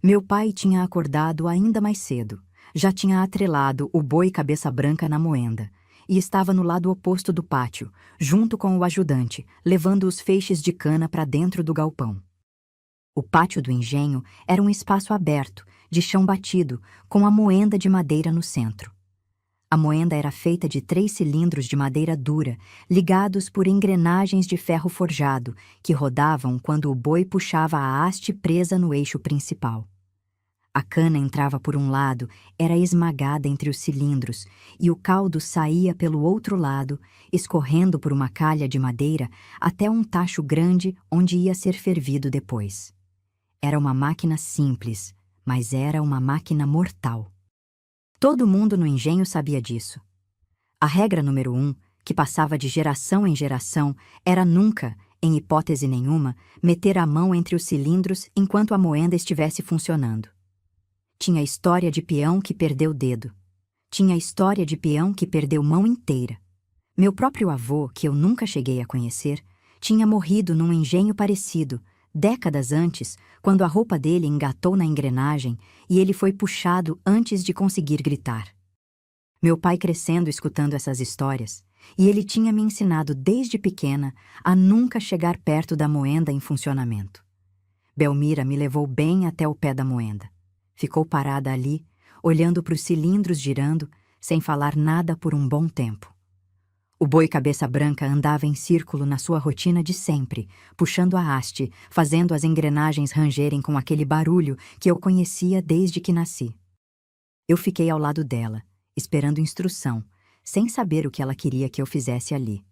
Meu pai tinha acordado ainda mais cedo, já tinha atrelado o boi cabeça branca na moenda e estava no lado oposto do pátio, junto com o ajudante, levando os feixes de cana para dentro do galpão. O pátio do engenho era um espaço aberto, de chão batido, com a moenda de madeira no centro. A moenda era feita de 3 cilindros de madeira dura, ligados por engrenagens de ferro forjado, que rodavam quando o boi puxava a haste presa no eixo principal. A cana entrava por um lado, era esmagada entre os cilindros, e o caldo saía pelo outro lado, escorrendo por uma calha de madeira até um tacho grande onde ia ser fervido depois. Era uma máquina simples, mas era uma máquina mortal. Todo mundo no engenho sabia disso. A regra número 1, que passava de geração em geração, era nunca, em hipótese nenhuma, meter a mão entre os cilindros enquanto a moenda estivesse funcionando. Tinha história de peão que perdeu dedo. Tinha história de peão que perdeu mão inteira. Meu próprio avô, que eu nunca cheguei a conhecer, tinha morrido num engenho parecido, décadas antes, quando a roupa dele engatou na engrenagem e ele foi puxado antes de conseguir gritar. Meu pai crescendo escutando essas histórias, e ele tinha me ensinado desde pequena a nunca chegar perto da moenda em funcionamento. Belmira me levou bem até o pé da moenda. Ficou parada ali, olhando para os cilindros girando, sem falar nada por um bom tempo. O boi cabeça branca andava em círculo na sua rotina de sempre, puxando a haste, fazendo as engrenagens rangerem com aquele barulho que eu conhecia desde que nasci. Eu fiquei ao lado dela, esperando instrução, sem saber o que ela queria que eu fizesse ali.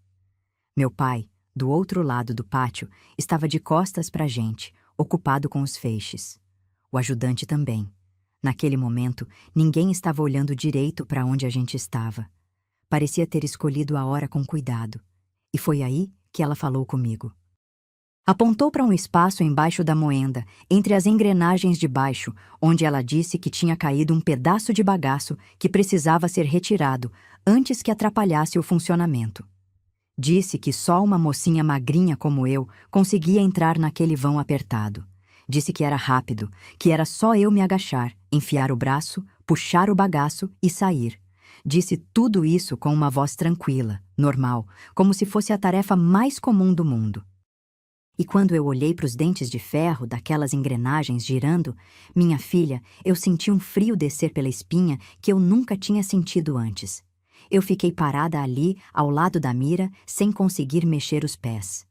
Meu pai, do outro lado do pátio, estava de costas para a gente, ocupado com os feixes. O ajudante também. Naquele momento, ninguém estava olhando direito para onde a gente estava. Parecia ter escolhido a hora com cuidado. E foi aí que ela falou comigo. Apontou para um espaço embaixo da moenda, entre as engrenagens de baixo, onde ela disse que tinha caído um pedaço de bagaço que precisava ser retirado antes que atrapalhasse o funcionamento. Disse que só uma mocinha magrinha como eu conseguia entrar naquele vão apertado. Disse que era rápido, que era só eu me agachar, enfiar o braço, puxar o bagaço e sair. Disse tudo isso com uma voz tranquila, normal, como se fosse a tarefa mais comum do mundo. E quando eu olhei para os dentes de ferro daquelas engrenagens girando, minha filha, eu senti um frio descer pela espinha que eu nunca tinha sentido antes. Eu fiquei parada ali, ao lado da mira, sem conseguir mexer os pés.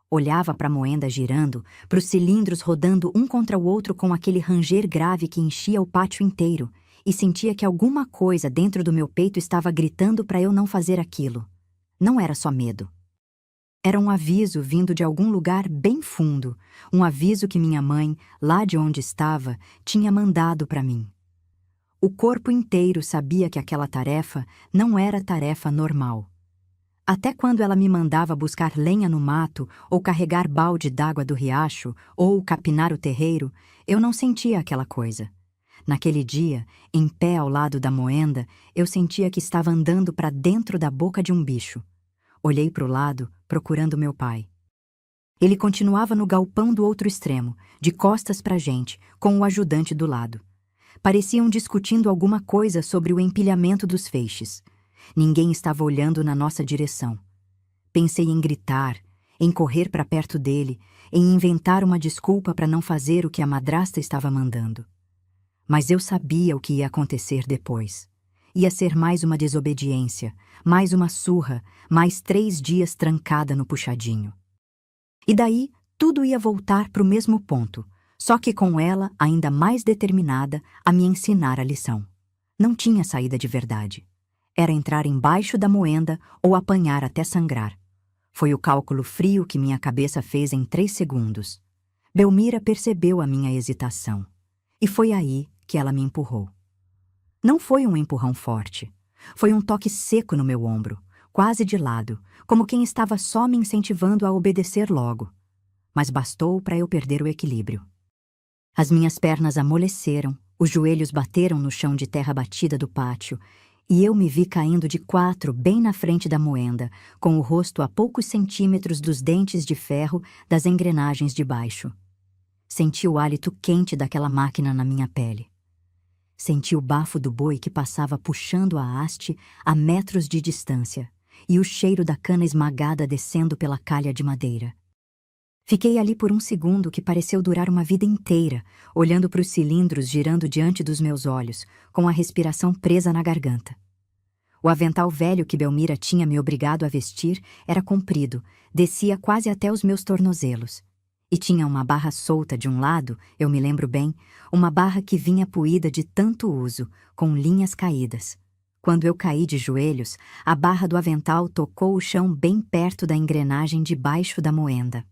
Olhava para a moenda girando, para os cilindros rodando um contra o outro com aquele ranger grave que enchia o pátio inteiro, e sentia que alguma coisa dentro do meu peito estava gritando para eu não fazer aquilo. Não era só medo. Era um aviso vindo de algum lugar bem fundo, um aviso que minha mãe, lá de onde estava, tinha mandado para mim. O corpo inteiro sabia que aquela tarefa não era tarefa normal. Até quando ela me mandava buscar lenha no mato, ou carregar balde d'água do riacho, ou capinar o terreiro, eu não sentia aquela coisa. Naquele dia, em pé ao lado da moenda, eu sentia que estava andando para dentro da boca de um bicho. Olhei para o lado, procurando meu pai. Ele continuava no galpão do outro extremo, de costas para a gente, com o ajudante do lado. Pareciam discutindo alguma coisa sobre o empilhamento dos feixes. Ninguém estava olhando na nossa direção. Pensei em gritar, em correr para perto dele, em inventar uma desculpa para não fazer o que a madrasta estava mandando. Mas eu sabia o que ia acontecer depois. Ia ser mais uma desobediência, mais uma surra, mais 3 dias trancada no puxadinho. E daí, tudo ia voltar para o mesmo ponto, só que com ela ainda mais determinada a me ensinar a lição. Não tinha saída de verdade. Era entrar embaixo da moenda ou apanhar até sangrar. Foi o cálculo frio que minha cabeça fez em 3 segundos. Belmira percebeu a minha hesitação. E foi aí que ela me empurrou. Não foi um empurrão forte. Foi um toque seco no meu ombro, quase de lado, como quem estava só me incentivando a obedecer logo. Mas bastou para eu perder o equilíbrio. As minhas pernas amoleceram, os joelhos bateram no chão de terra batida do pátio, e eu me vi caindo de 4 bem na frente da moenda, com o rosto a poucos centímetros dos dentes de ferro das engrenagens de baixo. Senti o hálito quente daquela máquina na minha pele. Senti o bafo do boi que passava puxando a haste a metros de distância, e o cheiro da cana esmagada descendo pela calha de madeira. Fiquei ali por um segundo que pareceu durar uma vida inteira, olhando para os cilindros girando diante dos meus olhos, com a respiração presa na garganta. O avental velho que Belmira tinha me obrigado a vestir era comprido, descia quase até os meus tornozelos. E tinha uma barra solta de um lado, eu me lembro bem, uma barra que vinha puída de tanto uso, com linhas caídas. Quando eu caí de joelhos, a barra do avental tocou o chão bem perto da engrenagem debaixo da moenda.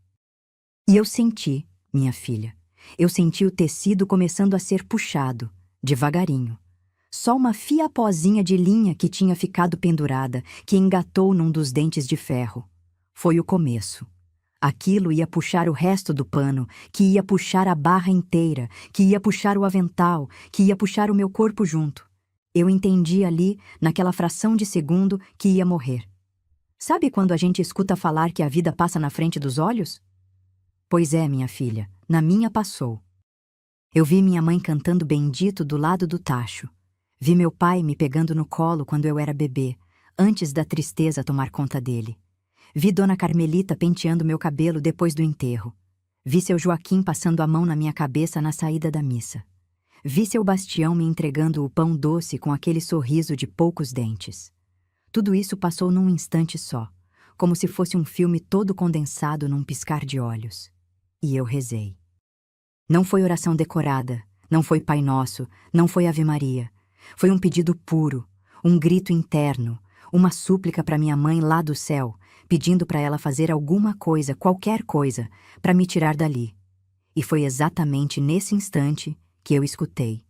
E eu senti, minha filha, eu senti o tecido começando a ser puxado, devagarinho. Só uma fiapozinha de linha que tinha ficado pendurada, que engatou num dos dentes de ferro. Foi o começo. Aquilo ia puxar o resto do pano, que ia puxar a barra inteira, que ia puxar o avental, que ia puxar o meu corpo junto. Eu entendi ali, naquela fração de segundo, que ia morrer. Sabe quando a gente escuta falar que a vida passa na frente dos olhos? Pois é, minha filha, na minha passou. Eu vi minha mãe cantando Bendito do lado do tacho. Vi meu pai me pegando no colo quando eu era bebê, antes da tristeza tomar conta dele. Vi Dona Carmelita penteando meu cabelo depois do enterro. Vi seu Joaquim passando a mão na minha cabeça na saída da missa. Vi seu Bastião me entregando o pão doce com aquele sorriso de poucos dentes. Tudo isso passou num instante só, como se fosse um filme todo condensado num piscar de olhos. E eu rezei. Não foi oração decorada, não foi Pai Nosso, não foi Ave Maria. Foi um pedido puro, um grito interno, uma súplica para minha mãe lá do céu, pedindo para ela fazer alguma coisa, qualquer coisa, para me tirar dali. E foi exatamente nesse instante que eu escutei.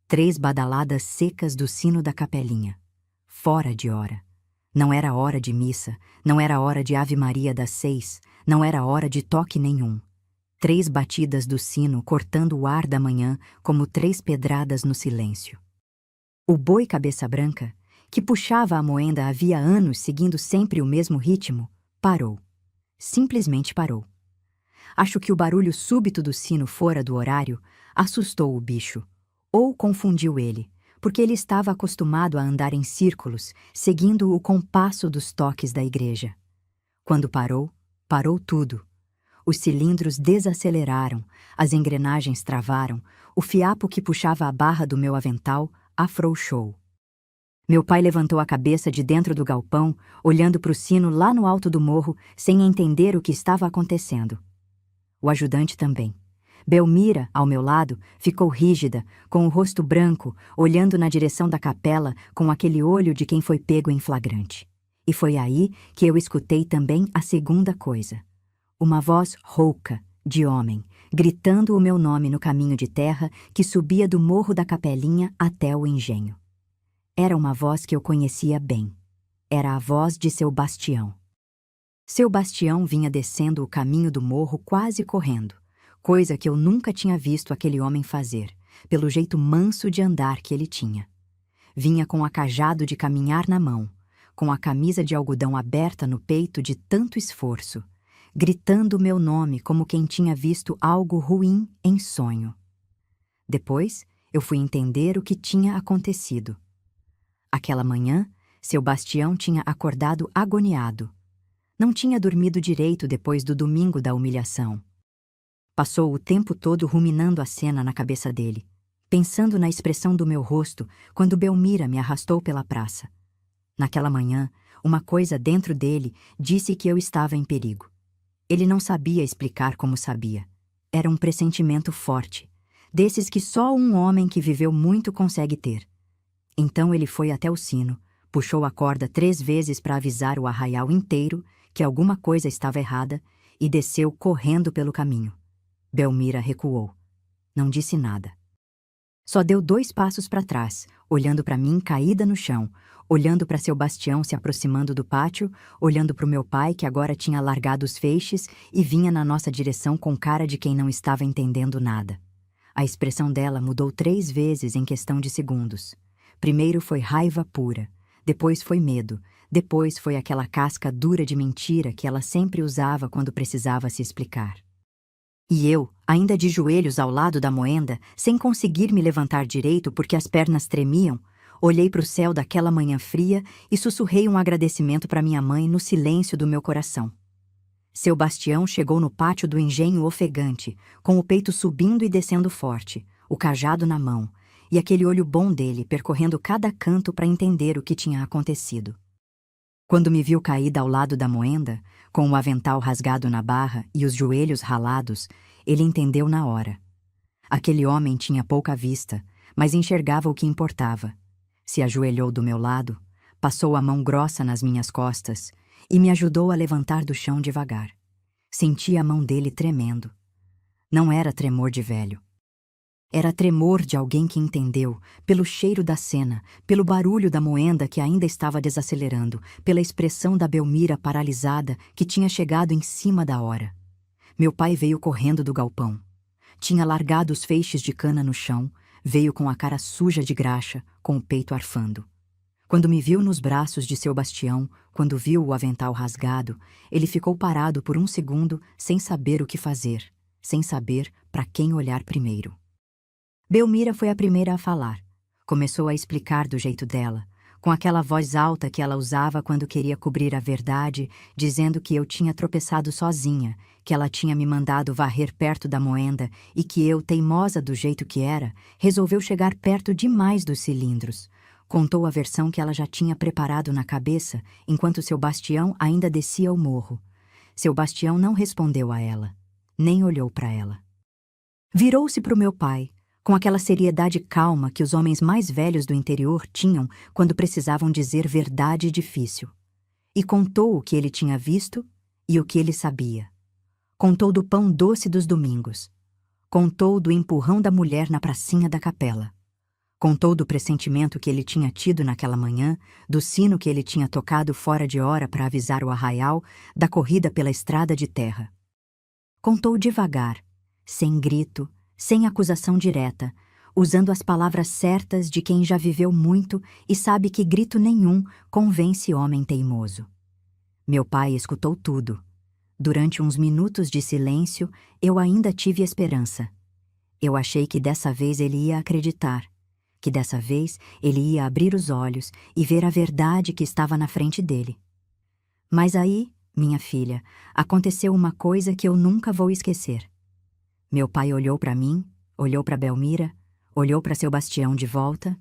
3 badaladas secas do sino da capelinha. Fora de hora. Não era hora de missa, não era hora de Ave Maria das 6, não era hora de toque nenhum. 3 batidas do sino cortando o ar da manhã como 3 pedradas no silêncio. O boi cabeça branca, que puxava a moenda havia anos seguindo sempre o mesmo ritmo, parou. Simplesmente parou. Acho que o barulho súbito do sino fora do horário assustou o bicho, ou confundiu ele, porque ele estava acostumado a andar em círculos, seguindo o compasso dos toques da igreja. Quando parou, parou tudo. Os cilindros desaceleraram, as engrenagens travaram, o fiapo que puxava a barra do meu avental afrouxou. Meu pai levantou a cabeça de dentro do galpão, olhando para o sino lá no alto do morro, sem entender o que estava acontecendo. O ajudante também. Belmira, ao meu lado, ficou rígida, com o rosto branco, olhando na direção da capela com aquele olho de quem foi pego em flagrante. E foi aí que eu escutei também a segunda coisa. Uma voz rouca, de homem, gritando o meu nome no caminho de terra que subia do morro da capelinha até o engenho. Era uma voz que eu conhecia bem. Era a voz de seu Bastião. Seu Bastião vinha descendo o caminho do morro quase correndo, coisa que eu nunca tinha visto aquele homem fazer, pelo jeito manso de andar que ele tinha. Vinha com a cajado de caminhar na mão, com a camisa de algodão aberta no peito de tanto esforço, gritando meu nome como quem tinha visto algo ruim em sonho. Depois, eu fui entender o que tinha acontecido. Aquela manhã, seu Bastião tinha acordado agoniado. Não tinha dormido direito depois do domingo da humilhação. Passou o tempo todo ruminando a cena na cabeça dele, pensando na expressão do meu rosto quando Belmira me arrastou pela praça. Naquela manhã, uma coisa dentro dele disse que eu estava em perigo. Ele não sabia explicar como sabia. Era um pressentimento forte, desses que só um homem que viveu muito consegue ter. Então ele foi até o sino, puxou a corda 3 vezes para avisar o arraial inteiro que alguma coisa estava errada e desceu correndo pelo caminho. Belmira recuou. Não disse nada. Só deu 2 passos para trás, olhando para mim caída no chão, olhando para seu Bastião se aproximando do pátio, olhando para o meu pai que agora tinha largado os feixes e vinha na nossa direção com cara de quem não estava entendendo nada. A expressão dela mudou 3 vezes em questão de segundos. Primeiro foi raiva pura, depois foi medo, depois foi aquela casca dura de mentira que ela sempre usava quando precisava se explicar. E eu, ainda de joelhos ao lado da moenda, sem conseguir me levantar direito porque as pernas tremiam, olhei para o céu daquela manhã fria e sussurrei um agradecimento para minha mãe no silêncio do meu coração. Seu Bastião chegou no pátio do engenho ofegante, com o peito subindo e descendo forte, o cajado na mão, e aquele olho bom dele percorrendo cada canto para entender o que tinha acontecido. Quando me viu caída ao lado da moenda, com o avental rasgado na barra e os joelhos ralados, ele entendeu na hora. Aquele homem tinha pouca vista, mas enxergava o que importava. Se ajoelhou do meu lado, passou a mão grossa nas minhas costas e me ajudou a levantar do chão devagar. Senti a mão dele tremendo. Não era tremor de velho. Era tremor de alguém que entendeu, pelo cheiro da cena, pelo barulho da moenda que ainda estava desacelerando, pela expressão da Belmira paralisada que tinha chegado em cima da hora. Meu pai veio correndo do galpão. Tinha largado os feixes de cana no chão, veio com a cara suja de graxa, com o peito arfando. Quando me viu nos braços de seu Bastião, quando viu o avental rasgado, ele ficou parado por 1 segundo sem saber o que fazer, sem saber para quem olhar primeiro. Belmira foi a primeira a falar. Começou a explicar do jeito dela, com aquela voz alta que ela usava quando queria cobrir a verdade, dizendo que eu tinha tropeçado sozinha, que ela tinha me mandado varrer perto da moenda e que eu, teimosa do jeito que era, resolveu chegar perto demais dos cilindros. Contou a versão que ela já tinha preparado na cabeça, enquanto seu Bastião ainda descia o morro. Seu Bastião não respondeu a ela, nem olhou para ela. Virou-se para o meu pai, com aquela seriedade calma que os homens mais velhos do interior tinham quando precisavam dizer verdade difícil. E contou o que ele tinha visto e o que ele sabia. Contou do pão doce dos domingos. Contou do empurrão da mulher na pracinha da capela. Contou do pressentimento que ele tinha tido naquela manhã, do sino que ele tinha tocado fora de hora para avisar o arraial da corrida pela estrada de terra. Contou devagar, sem grito, sem acusação direta, usando as palavras certas de quem já viveu muito e sabe que grito nenhum convence homem teimoso. Meu pai escutou tudo. Durante uns minutos de silêncio, eu ainda tive esperança. Eu achei que dessa vez ele ia acreditar, que dessa vez ele ia abrir os olhos e ver a verdade que estava na frente dele. Mas aí minha filha, aconteceu uma coisa que eu nunca vou esquecer. Meu pai olhou para mim, olhou para Belmira, olhou para seu Bastião de volta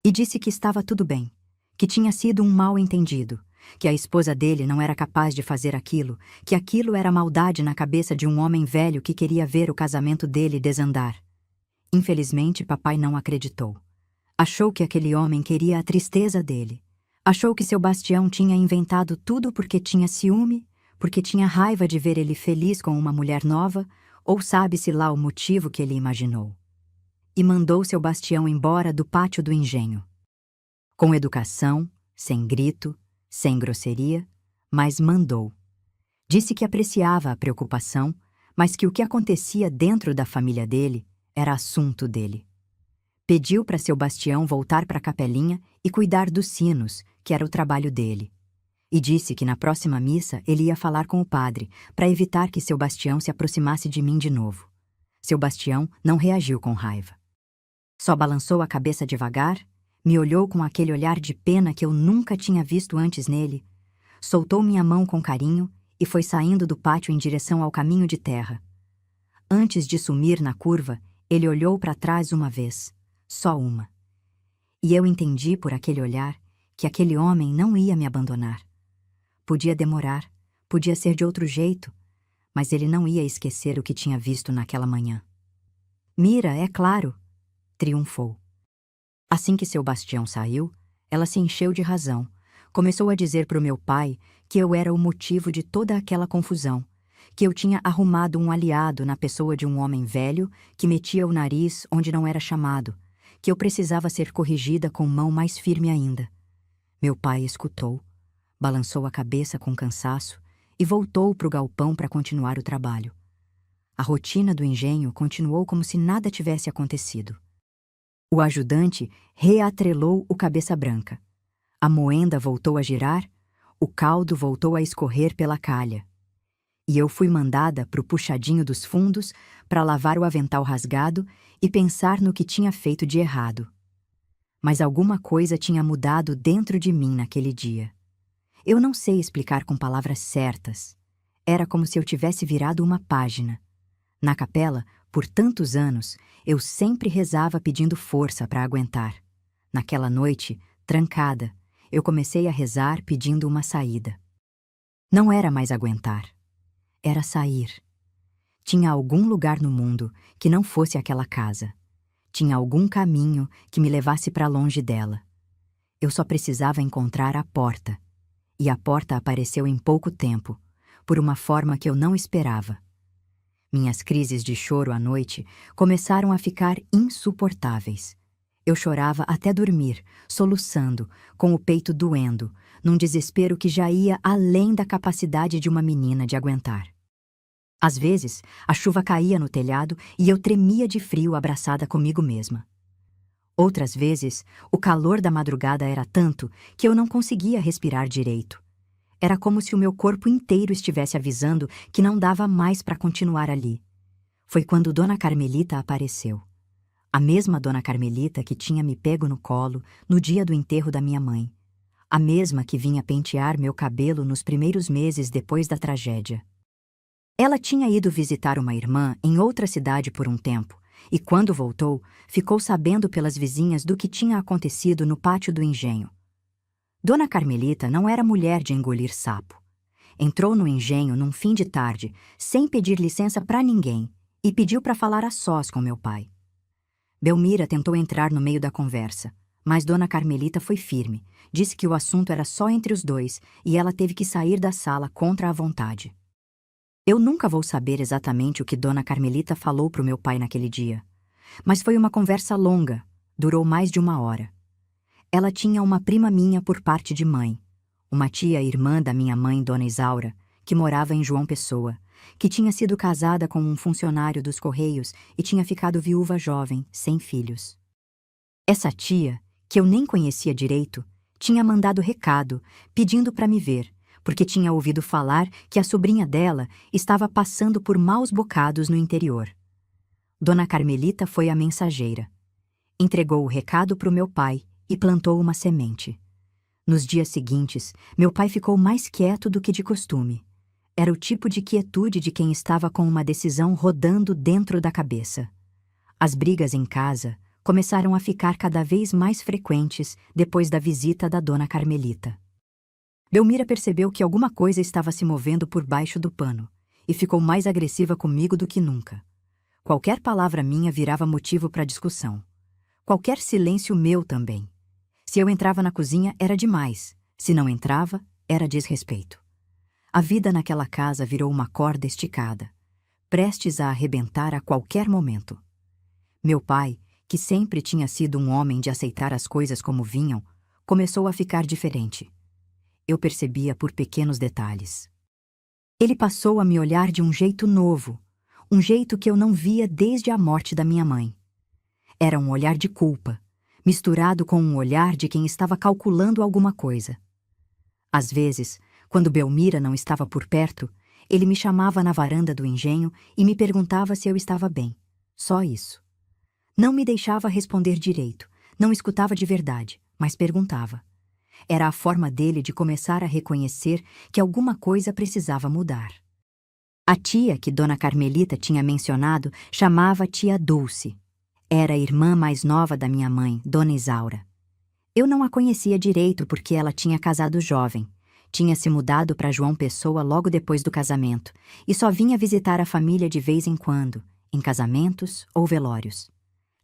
e disse que estava tudo bem, que tinha sido um mal-entendido, que a esposa dele não era capaz de fazer aquilo, que aquilo era maldade na cabeça de um homem velho que queria ver o casamento dele desandar. Infelizmente, papai não acreditou. Achou que aquele homem queria a tristeza dele. Achou que seu Bastião tinha inventado tudo porque tinha ciúme, porque tinha raiva de ver ele feliz com uma mulher nova, ou sabe-se lá o motivo que ele imaginou. E mandou seu Bastião embora do pátio do engenho. Com educação, sem grito, sem grosseria, mas mandou. Disse que apreciava a preocupação, mas que o que acontecia dentro da família dele era assunto dele. Pediu para seu Bastião voltar para a capelinha e cuidar dos sinos, que era o trabalho dele. E disse que na próxima missa ele ia falar com o padre, para evitar que seu Bastião se aproximasse de mim de novo. Seu Bastião não reagiu com raiva. Só balançou a cabeça devagar, me olhou com aquele olhar de pena que eu nunca tinha visto antes nele, soltou minha mão com carinho e foi saindo do pátio em direção ao caminho de terra. Antes de sumir na curva, ele olhou para trás uma vez, só uma. E eu entendi por aquele olhar que aquele homem não ia me abandonar. Podia demorar, podia ser de outro jeito, mas ele não ia esquecer o que tinha visto naquela manhã. Mira, é claro, triunfou. Assim que seu Bastião saiu, ela se encheu de razão. Começou a dizer para o meu pai que eu era o motivo de toda aquela confusão, que eu tinha arrumado um aliado na pessoa de um homem velho que metia o nariz onde não era chamado, que eu precisava ser corrigida com mão mais firme ainda. Meu pai escutou, balançou a cabeça com cansaço e voltou para o galpão para continuar o trabalho. A rotina do engenho continuou como se nada tivesse acontecido. O ajudante reatrelou o cabeça branca. A moenda voltou a girar, o caldo voltou a escorrer pela calha. E eu fui mandada para o puxadinho dos fundos para lavar o avental rasgado e pensar no que tinha feito de errado. Mas alguma coisa tinha mudado dentro de mim naquele dia. Eu não sei explicar com palavras certas. Era como se eu tivesse virado uma página. Na capela, por tantos anos, eu sempre rezava pedindo força para aguentar. Naquela noite, trancada, eu comecei a rezar pedindo uma saída. Não era mais aguentar. Era sair. Tinha algum lugar no mundo que não fosse aquela casa. Tinha algum caminho que me levasse para longe dela. Eu só precisava encontrar a porta. E a porta apareceu em pouco tempo, por uma forma que eu não esperava. Minhas crises de choro à noite começaram a ficar insuportáveis. Eu chorava até dormir, soluçando, com o peito doendo, num desespero que já ia além da capacidade de uma menina de aguentar. Às vezes, a chuva caía no telhado e eu tremia de frio abraçada comigo mesma. Outras vezes, o calor da madrugada era tanto que eu não conseguia respirar direito. Era como se o meu corpo inteiro estivesse avisando que não dava mais para continuar ali. Foi quando Dona Carmelita apareceu. A mesma Dona Carmelita que tinha me pego no colo no dia do enterro da minha mãe. A mesma que vinha pentear meu cabelo nos primeiros meses depois da tragédia. Ela tinha ido visitar uma irmã em outra cidade por um tempo, e quando voltou, ficou sabendo pelas vizinhas do que tinha acontecido no pátio do engenho. Dona Carmelita não era mulher de engolir sapo. Entrou no engenho num fim de tarde, sem pedir licença para ninguém, e pediu para falar a sós com meu pai. Belmira tentou entrar no meio da conversa, mas Dona Carmelita foi firme, disse que o assunto era só entre os dois e ela teve que sair da sala contra a vontade. Eu nunca vou saber exatamente o que Dona Carmelita falou para o meu pai naquele dia, mas foi uma conversa longa, durou mais de 1 hora. Ela tinha uma prima minha por parte de mãe, uma tia-irmã da minha mãe, Dona Isaura, que morava em João Pessoa, que tinha sido casada com um funcionário dos Correios e tinha ficado viúva jovem, sem filhos. Essa tia, que eu nem conhecia direito, tinha mandado recado, pedindo para me ver, porque tinha ouvido falar que a sobrinha dela estava passando por maus bocados no interior. Dona Carmelita foi a mensageira. Entregou o recado para o meu pai e plantou uma semente. Nos dias seguintes, meu pai ficou mais quieto do que de costume. Era o tipo de quietude de quem estava com uma decisão rodando dentro da cabeça. As brigas em casa começaram a ficar cada vez mais frequentes depois da visita da dona Carmelita. Belmira percebeu que alguma coisa estava se movendo por baixo do pano e ficou mais agressiva comigo do que nunca. Qualquer palavra minha virava motivo para discussão. Qualquer silêncio meu também. Se eu entrava na cozinha, era demais. Se não entrava, era desrespeito. A vida naquela casa virou uma corda esticada, prestes a arrebentar a qualquer momento. Meu pai, que sempre tinha sido um homem de aceitar as coisas como vinham, começou a ficar diferente. Eu percebia por pequenos detalhes. Ele passou a me olhar de um jeito novo, um jeito que eu não via desde a morte da minha mãe. Era um olhar de culpa, misturado com um olhar de quem estava calculando alguma coisa. Às vezes, quando Belmira não estava por perto, ele me chamava na varanda do engenho e me perguntava se eu estava bem. Só isso. Não me deixava responder direito, não escutava de verdade, mas perguntava. Era a forma dele de começar a reconhecer que alguma coisa precisava mudar. A tia que Dona Carmelita tinha mencionado chamava tia Dulce. Era a irmã mais nova da minha mãe, Dona Isaura. Eu não a conhecia direito porque ela tinha casado jovem. Tinha se mudado para João Pessoa logo depois do casamento e só vinha visitar a família de vez em quando, em casamentos ou velórios.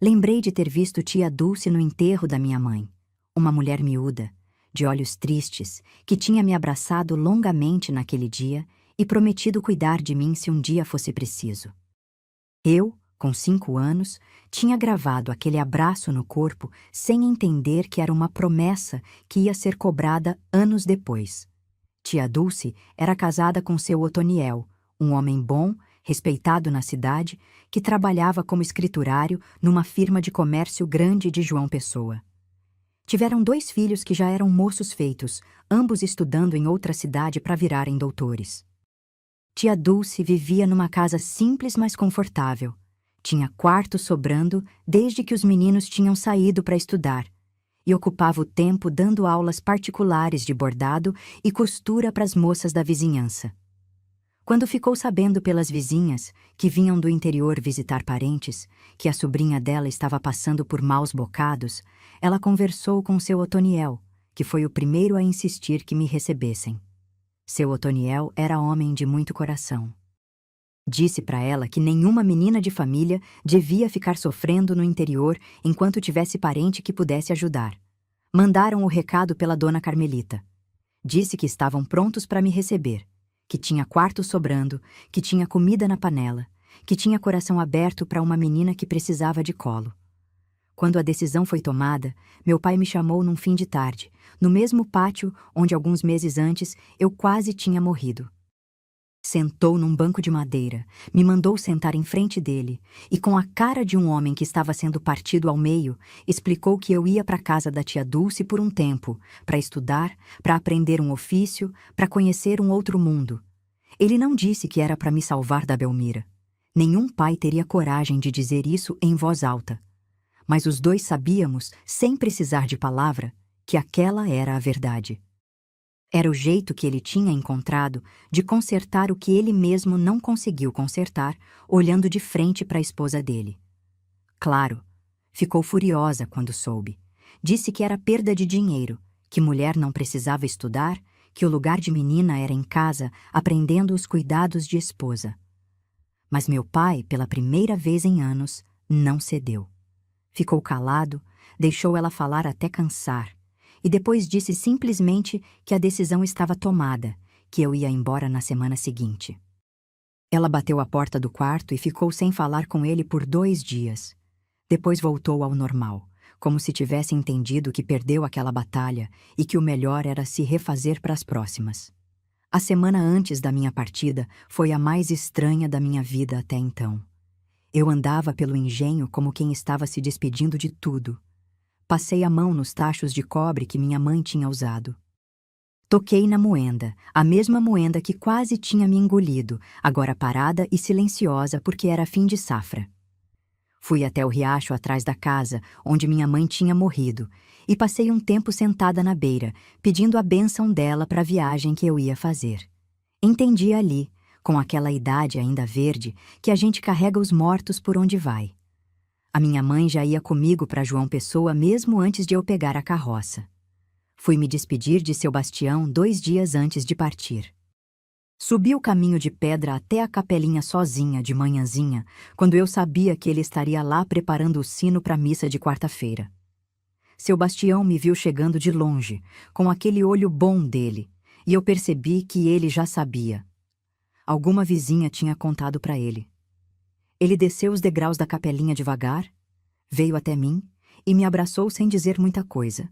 Lembrei de ter visto tia Dulce no enterro da minha mãe, uma mulher miúda, de olhos tristes, que tinha me abraçado longamente naquele dia e prometido cuidar de mim se um dia fosse preciso. Eu, com 5 anos, tinha gravado aquele abraço no corpo sem entender que era uma promessa que ia ser cobrada anos depois. Tia Dulce era casada com seu Otoniel, um homem bom, respeitado na cidade, que trabalhava como escriturário numa firma de comércio grande de João Pessoa. Tiveram 2 filhos que já eram moços feitos, ambos estudando em outra cidade para virarem doutores. Tia Dulce vivia numa casa simples, mas confortável. Tinha quarto sobrando desde que os meninos tinham saído para estudar e ocupava o tempo dando aulas particulares de bordado e costura para as moças da vizinhança. Quando ficou sabendo pelas vizinhas, que vinham do interior visitar parentes, que a sobrinha dela estava passando por maus bocados, ela conversou com seu Otoniel, que foi o primeiro a insistir que me recebessem. Seu Otoniel era homem de muito coração. Disse para ela que nenhuma menina de família devia ficar sofrendo no interior enquanto tivesse parente que pudesse ajudar. Mandaram o recado pela dona Carmelita. Disse que estavam prontos para me receber, que tinha quarto sobrando, que tinha comida na panela, que tinha coração aberto para uma menina que precisava de colo. Quando a decisão foi tomada, meu pai me chamou num fim de tarde, no mesmo pátio onde alguns meses antes eu quase tinha morrido. Sentou num banco de madeira, me mandou sentar em frente dele e, com a cara de um homem que estava sendo partido ao meio, explicou que eu ia para a casa da tia Dulce por um tempo, para estudar, para aprender um ofício, para conhecer um outro mundo. Ele não disse que era para me salvar da Belmira. Nenhum pai teria coragem de dizer isso em voz alta. Mas os 2 sabíamos, sem precisar de palavra, que aquela era a verdade. Era o jeito que ele tinha encontrado de consertar o que ele mesmo não conseguiu consertar, olhando de frente para a esposa dele. Claro, ficou furiosa quando soube. Disse que era perda de dinheiro, que mulher não precisava estudar, que o lugar de menina era em casa, aprendendo os cuidados de esposa. Mas meu pai, pela primeira vez em anos, não cedeu. Ficou calado, deixou ela falar até cansar, e depois disse simplesmente que a decisão estava tomada, que eu ia embora na semana seguinte. Ela bateu a porta do quarto e ficou sem falar com ele por 2 dias. Depois voltou ao normal, como se tivesse entendido que perdeu aquela batalha e que o melhor era se refazer para as próximas. A semana antes da minha partida foi a mais estranha da minha vida até então. Eu andava pelo engenho como quem estava se despedindo de tudo. Passei a mão nos tachos de cobre que minha mãe tinha usado. Toquei na moenda, a mesma moenda que quase tinha me engolido, agora parada e silenciosa porque era fim de safra. Fui até o riacho atrás da casa, onde minha mãe tinha morrido, e passei um tempo sentada na beira, pedindo a bênção dela para a viagem que eu ia fazer. Entendi ali, com aquela idade ainda verde, que a gente carrega os mortos por onde vai. A minha mãe já ia comigo para João Pessoa mesmo antes de eu pegar a carroça. Fui me despedir de seu Bastião 2 dias antes de partir. Subi o caminho de pedra até a capelinha sozinha, de manhãzinha, quando eu sabia que ele estaria lá preparando o sino para a missa de quarta-feira. Seu Bastião me viu chegando de longe, com aquele olho bom dele, e eu percebi que ele já sabia. Alguma vizinha tinha contado para ele. Ele desceu os degraus da capelinha devagar, veio até mim e me abraçou sem dizer muita coisa.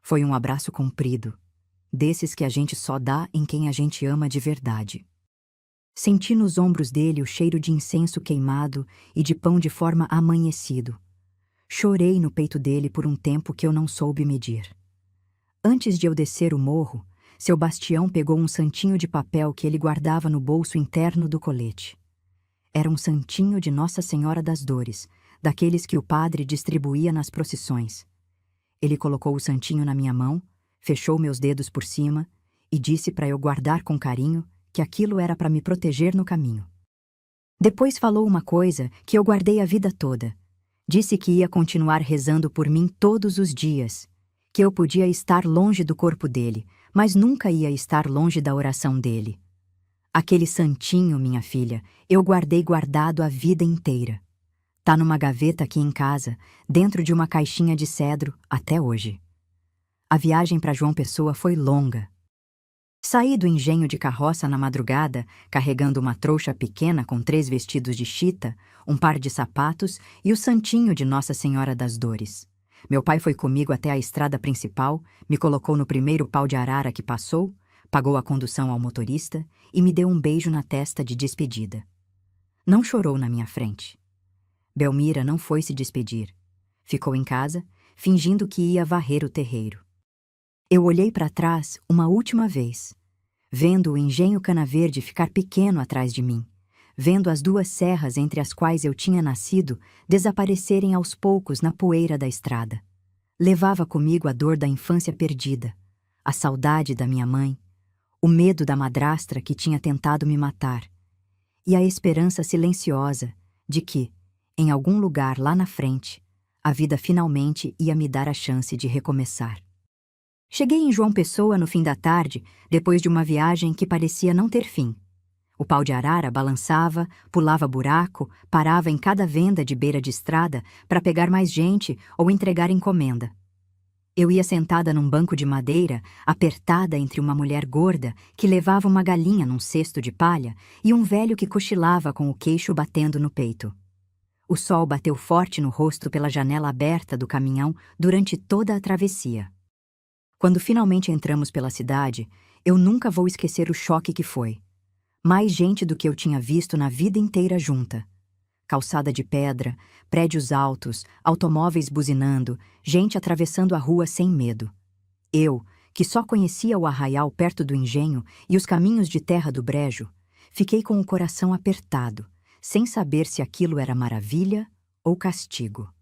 Foi um abraço comprido, desses que a gente só dá em quem a gente ama de verdade. Senti nos ombros dele o cheiro de incenso queimado e de pão de forma amanhecido. Chorei no peito dele por um tempo que eu não soube medir. Antes de eu descer o morro, seu Bastião pegou um santinho de papel que ele guardava no bolso interno do colete. Era um santinho de Nossa Senhora das Dores, daqueles que o padre distribuía nas procissões. Ele colocou o santinho na minha mão, fechou meus dedos por cima e disse para eu guardar com carinho que aquilo era para me proteger no caminho. Depois falou uma coisa que eu guardei a vida toda. Disse que ia continuar rezando por mim todos os dias, que eu podia estar longe do corpo dele, mas nunca ia estar longe da oração dele. Aquele santinho, minha filha, eu guardei guardado a vida inteira. Tá numa gaveta aqui em casa, dentro de uma caixinha de cedro, até hoje. A viagem para João Pessoa foi longa. Saí do engenho de carroça na madrugada, carregando uma trouxa pequena com 3 vestidos de chita, um par de sapatos e o santinho de Nossa Senhora das Dores. Meu pai foi comigo até a estrada principal, me colocou no primeiro pau de arara que passou, pagou a condução ao motorista e me deu um beijo na testa de despedida. Não chorou na minha frente. Belmira não foi se despedir. Ficou em casa, fingindo que ia varrer o terreiro. Eu olhei para trás uma última vez, vendo o engenho Canaverde ficar pequeno atrás de mim, vendo as 2 serras entre as quais eu tinha nascido desaparecerem aos poucos na poeira da estrada. Levava comigo a dor da infância perdida, a saudade da minha mãe, o medo da madrastra que tinha tentado me matar, e a esperança silenciosa de que, em algum lugar lá na frente, a vida finalmente ia me dar a chance de recomeçar. Cheguei em João Pessoa no fim da tarde, depois de uma viagem que parecia não ter fim. O pau de arara balançava, pulava buraco, parava em cada venda de beira de estrada para pegar mais gente ou entregar encomenda. Eu ia sentada num banco de madeira, apertada entre uma mulher gorda que levava uma galinha num cesto de palha e um velho que cochilava com o queixo batendo no peito. O sol bateu forte no rosto pela janela aberta do caminhão durante toda a travessia. Quando finalmente entramos pela cidade, eu nunca vou esquecer o choque que foi. Mais gente do que eu tinha visto na vida inteira junta. Calçada de pedra, prédios altos, automóveis buzinando, gente atravessando a rua sem medo. Eu, que só conhecia o arraial perto do engenho e os caminhos de terra do brejo, fiquei com o coração apertado, sem saber se aquilo era maravilha ou castigo.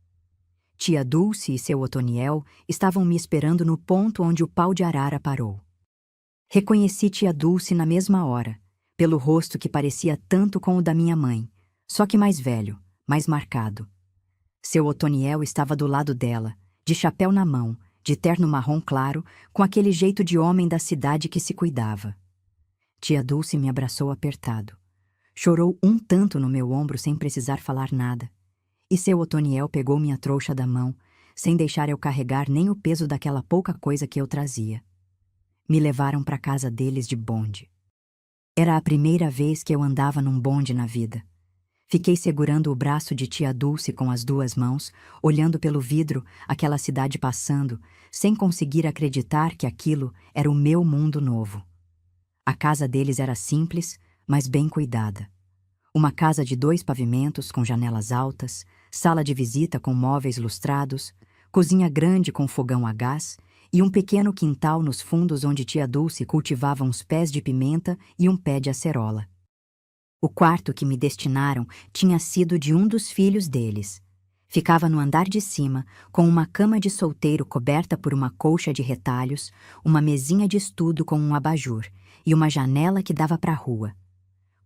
Tia Dulce e seu Otoniel estavam me esperando no ponto onde o pau de arara parou. Reconheci tia Dulce na mesma hora, pelo rosto que parecia tanto com o da minha mãe, só que mais velho, mais marcado. Seu Otoniel estava do lado dela, de chapéu na mão, de terno marrom claro, com aquele jeito de homem da cidade que se cuidava. Tia Dulce me abraçou apertado. Chorou um tanto no meu ombro sem precisar falar nada. E seu Otoniel pegou minha trouxa da mão, sem deixar eu carregar nem o peso daquela pouca coisa que eu trazia. Me levaram para casa deles de bonde. Era a primeira vez que eu andava num bonde na vida. Fiquei segurando o braço de tia Dulce com as 2 mãos, olhando pelo vidro aquela cidade passando, sem conseguir acreditar que aquilo era o meu mundo novo. A casa deles era simples, mas bem cuidada. Uma casa de 2 pavimentos com janelas altas, sala de visita com móveis lustrados, cozinha grande com fogão a gás e um pequeno quintal nos fundos onde tia Dulce cultivava uns pés de pimenta e um pé de acerola. O quarto que me destinaram tinha sido de um dos filhos deles. Ficava no andar de cima, com uma cama de solteiro coberta por uma colcha de retalhos, uma mesinha de estudo com um abajur e uma janela que dava para a rua.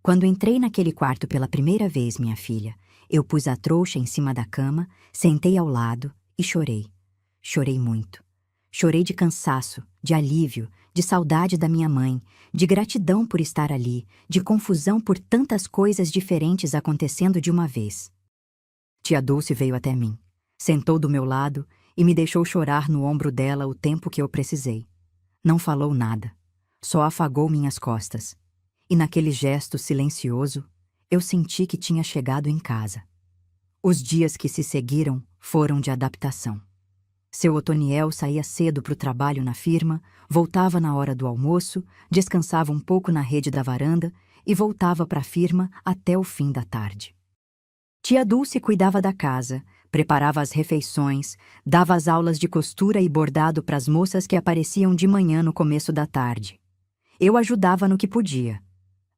Quando entrei naquele quarto pela primeira vez, minha filha, eu pus a trouxa em cima da cama, sentei ao lado e chorei. Chorei muito. Chorei de cansaço, de alívio, de saudade da minha mãe, de gratidão por estar ali, de confusão por tantas coisas diferentes acontecendo de uma vez. Tia Dulce veio até mim, sentou do meu lado e me deixou chorar no ombro dela o tempo que eu precisei. Não falou nada, só afagou minhas costas. E naquele gesto silencioso, eu senti que tinha chegado em casa. Os dias que se seguiram foram de adaptação. Seu Otoniel saía cedo para o trabalho na firma, voltava na hora do almoço, descansava um pouco na rede da varanda e voltava para a firma até o fim da tarde. Tia Dulce cuidava da casa, preparava as refeições, dava as aulas de costura e bordado para as moças que apareciam de manhã no começo da tarde. Eu ajudava no que podia.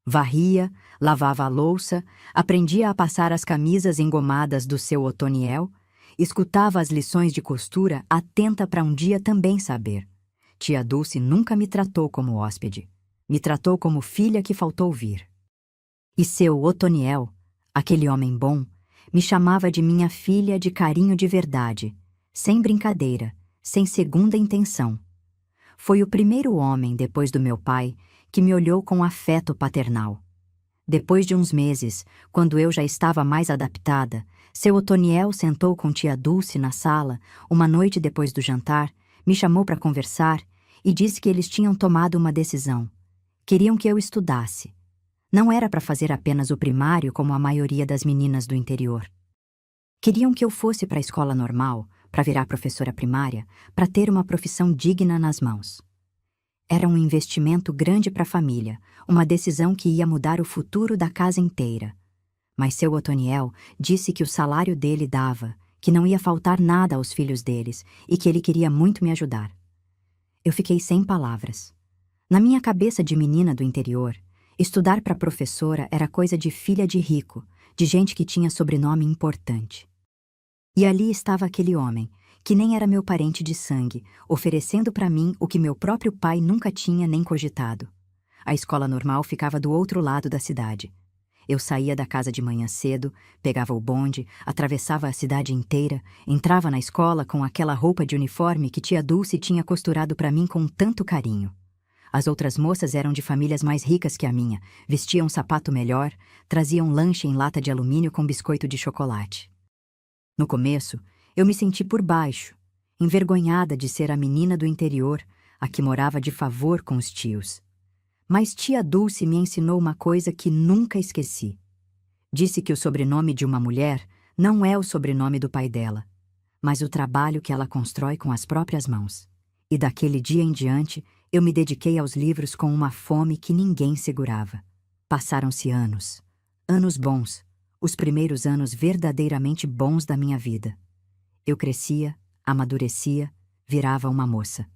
Varria, lavava a louça, aprendia a passar as camisas engomadas do seu Otoniel, escutava as lições de costura, atenta para um dia também saber. Tia Dulce nunca me tratou como hóspede. Me tratou como filha que faltou vir. E seu Otoniel, aquele homem bom, me chamava de minha filha de carinho de verdade, sem brincadeira, sem segunda intenção. Foi o primeiro homem, depois do meu pai, que me olhou com afeto paternal. Depois de uns meses, quando eu já estava mais adaptada, seu Otoniel sentou com tia Dulce na sala, uma noite depois do jantar, me chamou para conversar e disse que eles tinham tomado uma decisão. Queriam que eu estudasse. Não era para fazer apenas o primário como a maioria das meninas do interior. Queriam que eu fosse para a escola normal, para virar professora primária, para ter uma profissão digna nas mãos. Era um investimento grande para a família, uma decisão que ia mudar o futuro da casa inteira. Mas seu Otoniel disse que o salário dele dava, que não ia faltar nada aos filhos deles e que ele queria muito me ajudar. Eu fiquei sem palavras. Na minha cabeça de menina do interior, estudar para professora era coisa de filha de rico, de gente que tinha sobrenome importante. E ali estava aquele homem, que nem era meu parente de sangue, oferecendo para mim o que meu próprio pai nunca tinha nem cogitado. A escola normal ficava do outro lado da cidade. Eu saía da casa de manhã cedo, pegava o bonde, atravessava a cidade inteira, entrava na escola com aquela roupa de uniforme que tia Dulce tinha costurado para mim com tanto carinho. As outras moças eram de famílias mais ricas que a minha, vestiam um sapato melhor, traziam lanche em lata de alumínio com biscoito de chocolate. No começo, eu me senti por baixo, envergonhada de ser a menina do interior, a que morava de favor com os tios. Mas tia Dulce me ensinou uma coisa que nunca esqueci. Disse que o sobrenome de uma mulher não é o sobrenome do pai dela, mas o trabalho que ela constrói com as próprias mãos. E daquele dia em diante, eu me dediquei aos livros com uma fome que ninguém segurava. Passaram-se anos. Anos bons. Os primeiros anos verdadeiramente bons da minha vida. Eu crescia, amadurecia, virava uma moça.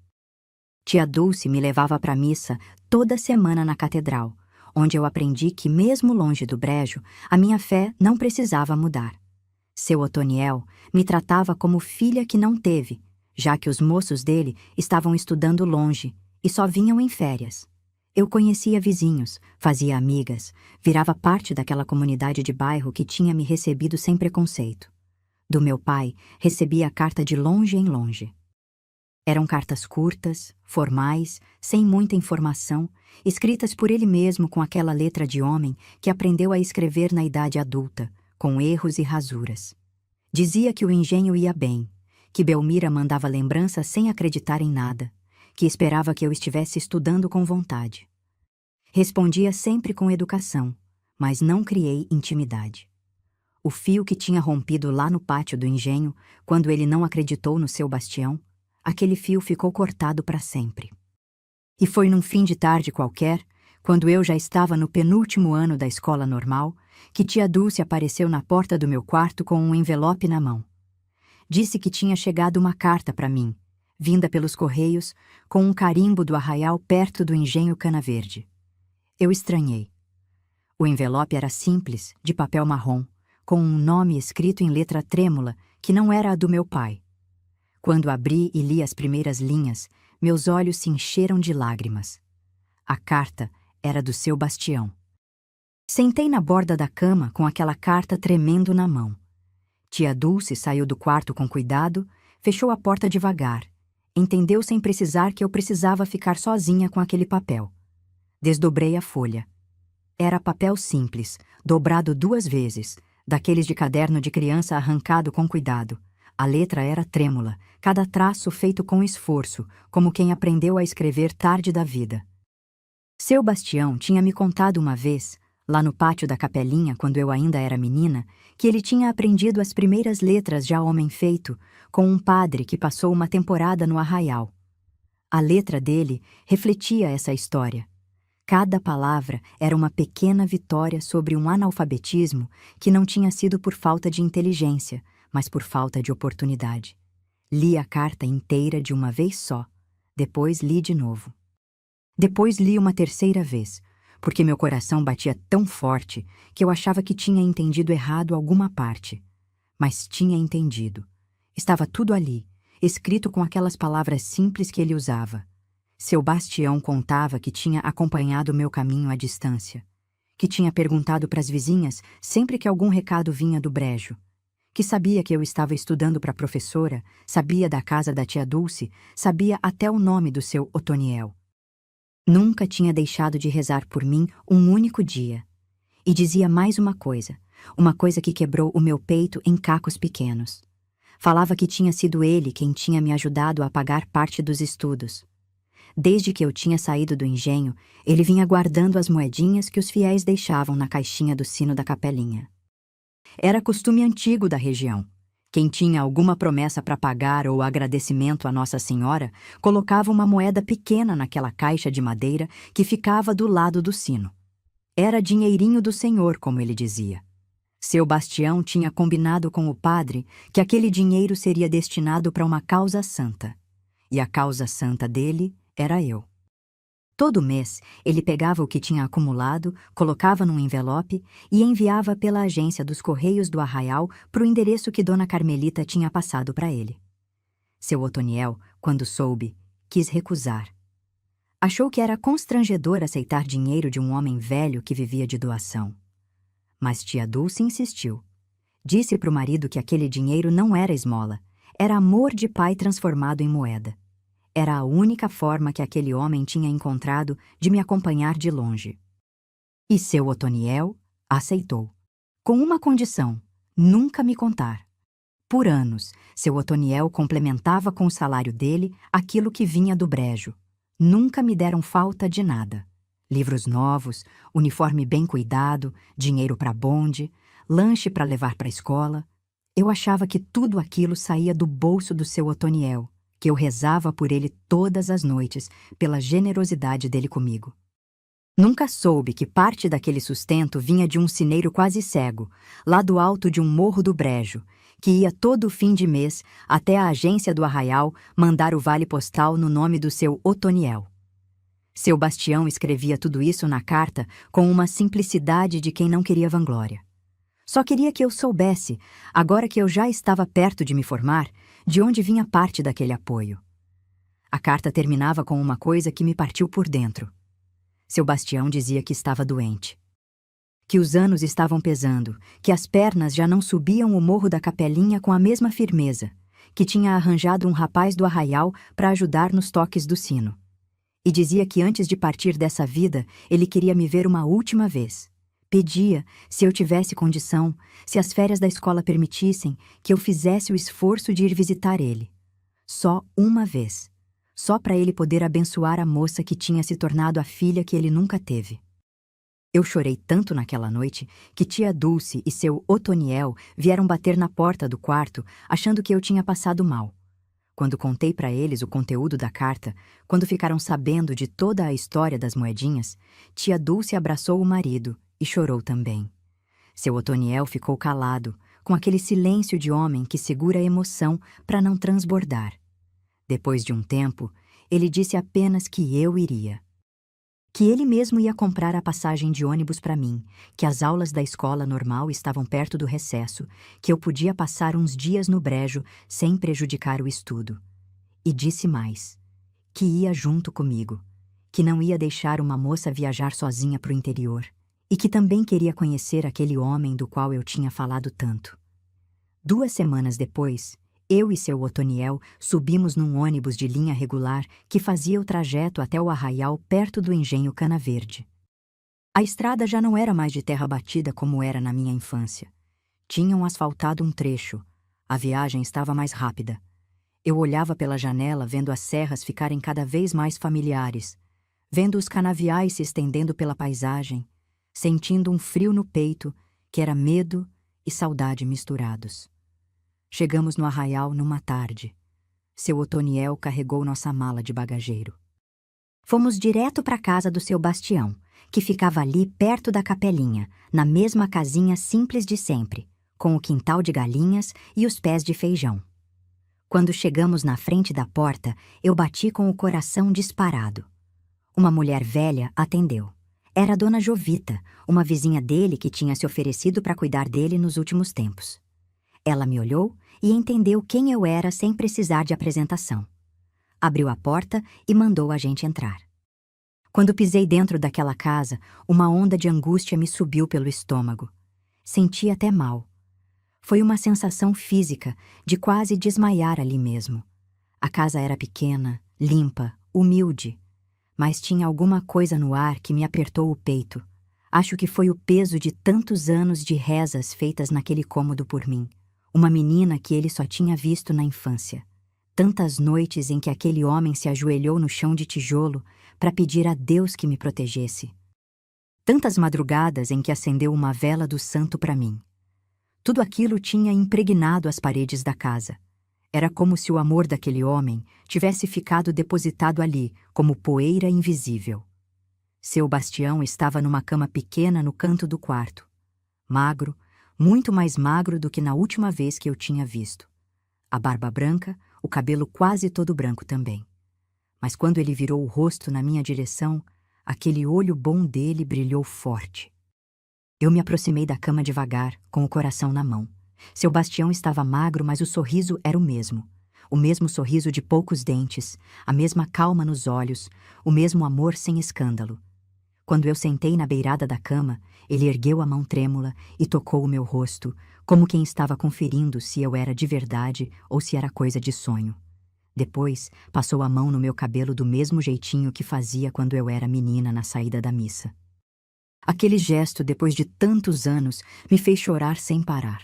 Tia Dulce me levava para a missa toda semana na catedral, onde eu aprendi que, mesmo longe do brejo, a minha fé não precisava mudar. Seu Otoniel me tratava como filha que não teve, já que os moços dele estavam estudando longe e só vinham em férias. Eu conhecia vizinhos, fazia amigas, virava parte daquela comunidade de bairro que tinha me recebido sem preconceito. Do meu pai, recebia a carta de longe em longe. Eram cartas curtas, formais, sem muita informação, escritas por ele mesmo com aquela letra de homem que aprendeu a escrever na idade adulta, com erros e rasuras. Dizia que o engenho ia bem, que Belmira mandava lembranças sem acreditar em nada, que esperava que eu estivesse estudando com vontade. Respondia sempre com educação, mas não criei intimidade. O fio que tinha rompido lá no pátio do engenho, quando ele não acreditou no seu bastião, aquele fio ficou cortado para sempre. E foi num fim de tarde qualquer, quando eu já estava no penúltimo ano da escola normal, que tia Dulce apareceu na porta do meu quarto com um envelope na mão. Disse que tinha chegado uma carta para mim, vinda pelos correios, com um carimbo do arraial perto do engenho Cana Verde. Eu estranhei. O envelope era simples, de papel marrom, com um nome escrito em letra trêmula que não era a do meu pai. Quando abri e li as primeiras linhas, meus olhos se encheram de lágrimas. A carta era do seu Bastião. Sentei na borda da cama com aquela carta tremendo na mão. Tia Dulce saiu do quarto com cuidado, fechou a porta devagar. Entendeu sem precisar que eu precisava ficar sozinha com aquele papel. Desdobrei a folha. Era papel simples, dobrado 2 vezes, daqueles de caderno de criança arrancado com cuidado. A letra era trêmula, cada traço feito com esforço, como quem aprendeu a escrever tarde da vida. Seu Bastião tinha me contado uma vez, lá no pátio da capelinha quando eu ainda era menina, que ele tinha aprendido as primeiras letras já homem feito, com um padre que passou uma temporada no arraial. A letra dele refletia essa história. Cada palavra era uma pequena vitória sobre um analfabetismo que não tinha sido por falta de inteligência, mas por falta de oportunidade. Li a carta inteira de uma vez só, depois li de novo. Depois li uma terceira vez, porque meu coração batia tão forte que eu achava que tinha entendido errado alguma parte. Mas tinha entendido. Estava tudo ali, escrito com aquelas palavras simples que ele usava. Seu Bastião contava que tinha acompanhado meu caminho à distância, que tinha perguntado para as vizinhas sempre que algum recado vinha do brejo, que sabia que eu estava estudando para professora, sabia da casa da tia Dulce, sabia até o nome do seu Otoniel. Nunca tinha deixado de rezar por mim um único dia. E dizia mais uma coisa que quebrou o meu peito em cacos pequenos. Falava que tinha sido ele quem tinha me ajudado a pagar parte dos estudos. Desde que eu tinha saído do engenho, ele vinha guardando as moedinhas que os fiéis deixavam na caixinha do sino da capelinha. Era costume antigo da região. Quem tinha alguma promessa para pagar ou agradecimento a Nossa Senhora, colocava uma moeda pequena naquela caixa de madeira que ficava do lado do sino. Era dinheirinho do Senhor, como ele dizia. Seu Bastião tinha combinado com o padre que aquele dinheiro seria destinado para uma causa santa. E a causa santa dele era eu. Todo mês, ele pegava o que tinha acumulado, colocava num envelope e enviava pela agência dos Correios do Arraial para o endereço que Dona Carmelita tinha passado para ele. Seu Otoniel, quando soube, quis recusar. Achou que era constrangedor aceitar dinheiro de um homem velho que vivia de doação. Mas tia Dulce insistiu. Disse para o marido que aquele dinheiro não era esmola, era amor de pai transformado em moeda. Era a única forma que aquele homem tinha encontrado de me acompanhar de longe. E seu Otoniel aceitou. Com uma condição: nunca me contar. Por anos, seu Otoniel complementava com o salário dele aquilo que vinha do brejo. Nunca me deram falta de nada. Livros novos, uniforme bem cuidado, dinheiro para bonde, lanche para levar para a escola. Eu achava que tudo aquilo saía do bolso do seu Otoniel, que eu rezava por ele todas as noites, pela generosidade dele comigo. Nunca soube que parte daquele sustento vinha de um sineiro quase cego, lá do alto de um morro do brejo, que ia todo fim de mês até a agência do Arraial mandar o vale postal no nome do seu Otoniel. Seu Bastião escrevia tudo isso na carta com uma simplicidade de quem não queria vanglória. Só queria que eu soubesse, agora que eu já estava perto de me formar, de onde vinha parte daquele apoio. A carta terminava com uma coisa que me partiu por dentro. Seu Bastião dizia que estava doente. Que os anos estavam pesando, que as pernas já não subiam o morro da capelinha com a mesma firmeza, que tinha arranjado um rapaz do arraial para ajudar nos toques do sino. E dizia que antes de partir dessa vida, ele queria me ver uma última vez. Pedia, se eu tivesse condição, se as férias da escola permitissem, que eu fizesse o esforço de ir visitar ele. Só uma vez. Só para ele poder abençoar a moça que tinha se tornado a filha que ele nunca teve. Eu chorei tanto naquela noite que tia Dulce e seu Otoniel vieram bater na porta do quarto, achando que eu tinha passado mal. Quando contei para eles o conteúdo da carta, quando ficaram sabendo de toda a história das moedinhas, tia Dulce abraçou o marido e chorou também. Seu Otoniel ficou calado, com aquele silêncio de homem que segura a emoção para não transbordar. Depois de um tempo, ele disse apenas que eu iria. que ele mesmo ia comprar a passagem de ônibus para mim, que as aulas da escola normal estavam perto do recesso, que eu podia passar uns dias no brejo sem prejudicar o estudo. E disse mais, que ia junto comigo, que não ia deixar uma moça viajar sozinha para o interior, e que também queria conhecer aquele homem do qual eu tinha falado tanto. 2 semanas depois, eu e seu Otoniel subimos num ônibus de linha regular que fazia o trajeto até o arraial perto do engenho Cana Verde. A estrada já não era mais de terra batida como era na minha infância. Tinham asfaltado um trecho. A viagem estava mais rápida. Eu olhava pela janela vendo as serras ficarem cada vez mais familiares, vendo os canaviais se estendendo pela paisagem, sentindo um frio no peito que era medo e saudade misturados. Chegamos no arraial numa tarde. Seu Otoniel carregou nossa mala de bagageiro. Fomos direto para a casa do seu Bastião, que ficava ali perto da capelinha, na mesma casinha simples de sempre, com o quintal de galinhas e os pés de feijão. Quando chegamos na frente da porta, eu bati com o coração disparado. Uma mulher velha atendeu. Era a dona Jovita, uma vizinha dele que tinha se oferecido para cuidar dele nos últimos tempos. Ela me olhou e entendeu quem eu era sem precisar de apresentação. Abriu a porta e mandou a gente entrar. Quando pisei dentro daquela casa, uma onda de angústia me subiu pelo estômago. Senti até mal. Foi uma sensação física de quase desmaiar ali mesmo. A casa era pequena, limpa, humilde, mas tinha alguma coisa no ar que me apertou o peito. Acho que foi o peso de tantos anos de rezas feitas naquele cômodo por mim. Uma menina que ele só tinha visto na infância. Tantas noites em que aquele homem se ajoelhou no chão de tijolo para pedir a Deus que me protegesse. Tantas madrugadas em que acendeu uma vela do santo para mim. Tudo aquilo tinha impregnado as paredes da casa. Era como se o amor daquele homem tivesse ficado depositado ali, como poeira invisível. Seu Bastião estava numa cama pequena no canto do quarto. Magro, muito mais magro do que na última vez que eu tinha visto. A barba branca, o cabelo quase todo branco também. Mas quando ele virou o rosto na minha direção, aquele olho bom dele brilhou forte. Eu me aproximei da cama devagar, com o coração na mão. Seu Bastião estava magro, mas o sorriso era o mesmo. O mesmo sorriso de poucos dentes, a mesma calma nos olhos, o mesmo amor sem escândalo. Quando eu sentei na beirada da cama, ele ergueu a mão trêmula e tocou o meu rosto, como quem estava conferindo se eu era de verdade ou se era coisa de sonho. Depois, passou a mão no meu cabelo do mesmo jeitinho que fazia quando eu era menina na saída da missa. Aquele gesto, depois de tantos anos, me fez chorar sem parar.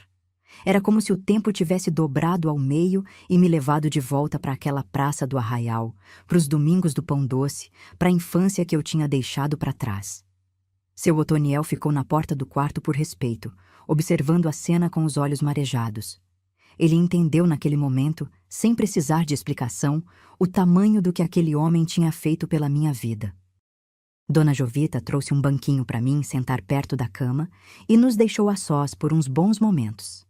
Era como se o tempo tivesse dobrado ao meio e me levado de volta para aquela praça do arraial, para os domingos do Pão Doce, para a infância que eu tinha deixado para trás. Seu Otoniel ficou na porta do quarto por respeito, observando a cena com os olhos marejados. Ele entendeu naquele momento, sem precisar de explicação, o tamanho do que aquele homem tinha feito pela minha vida. Dona Jovita trouxe um banquinho para mim sentar perto da cama e nos deixou a sós por uns bons momentos.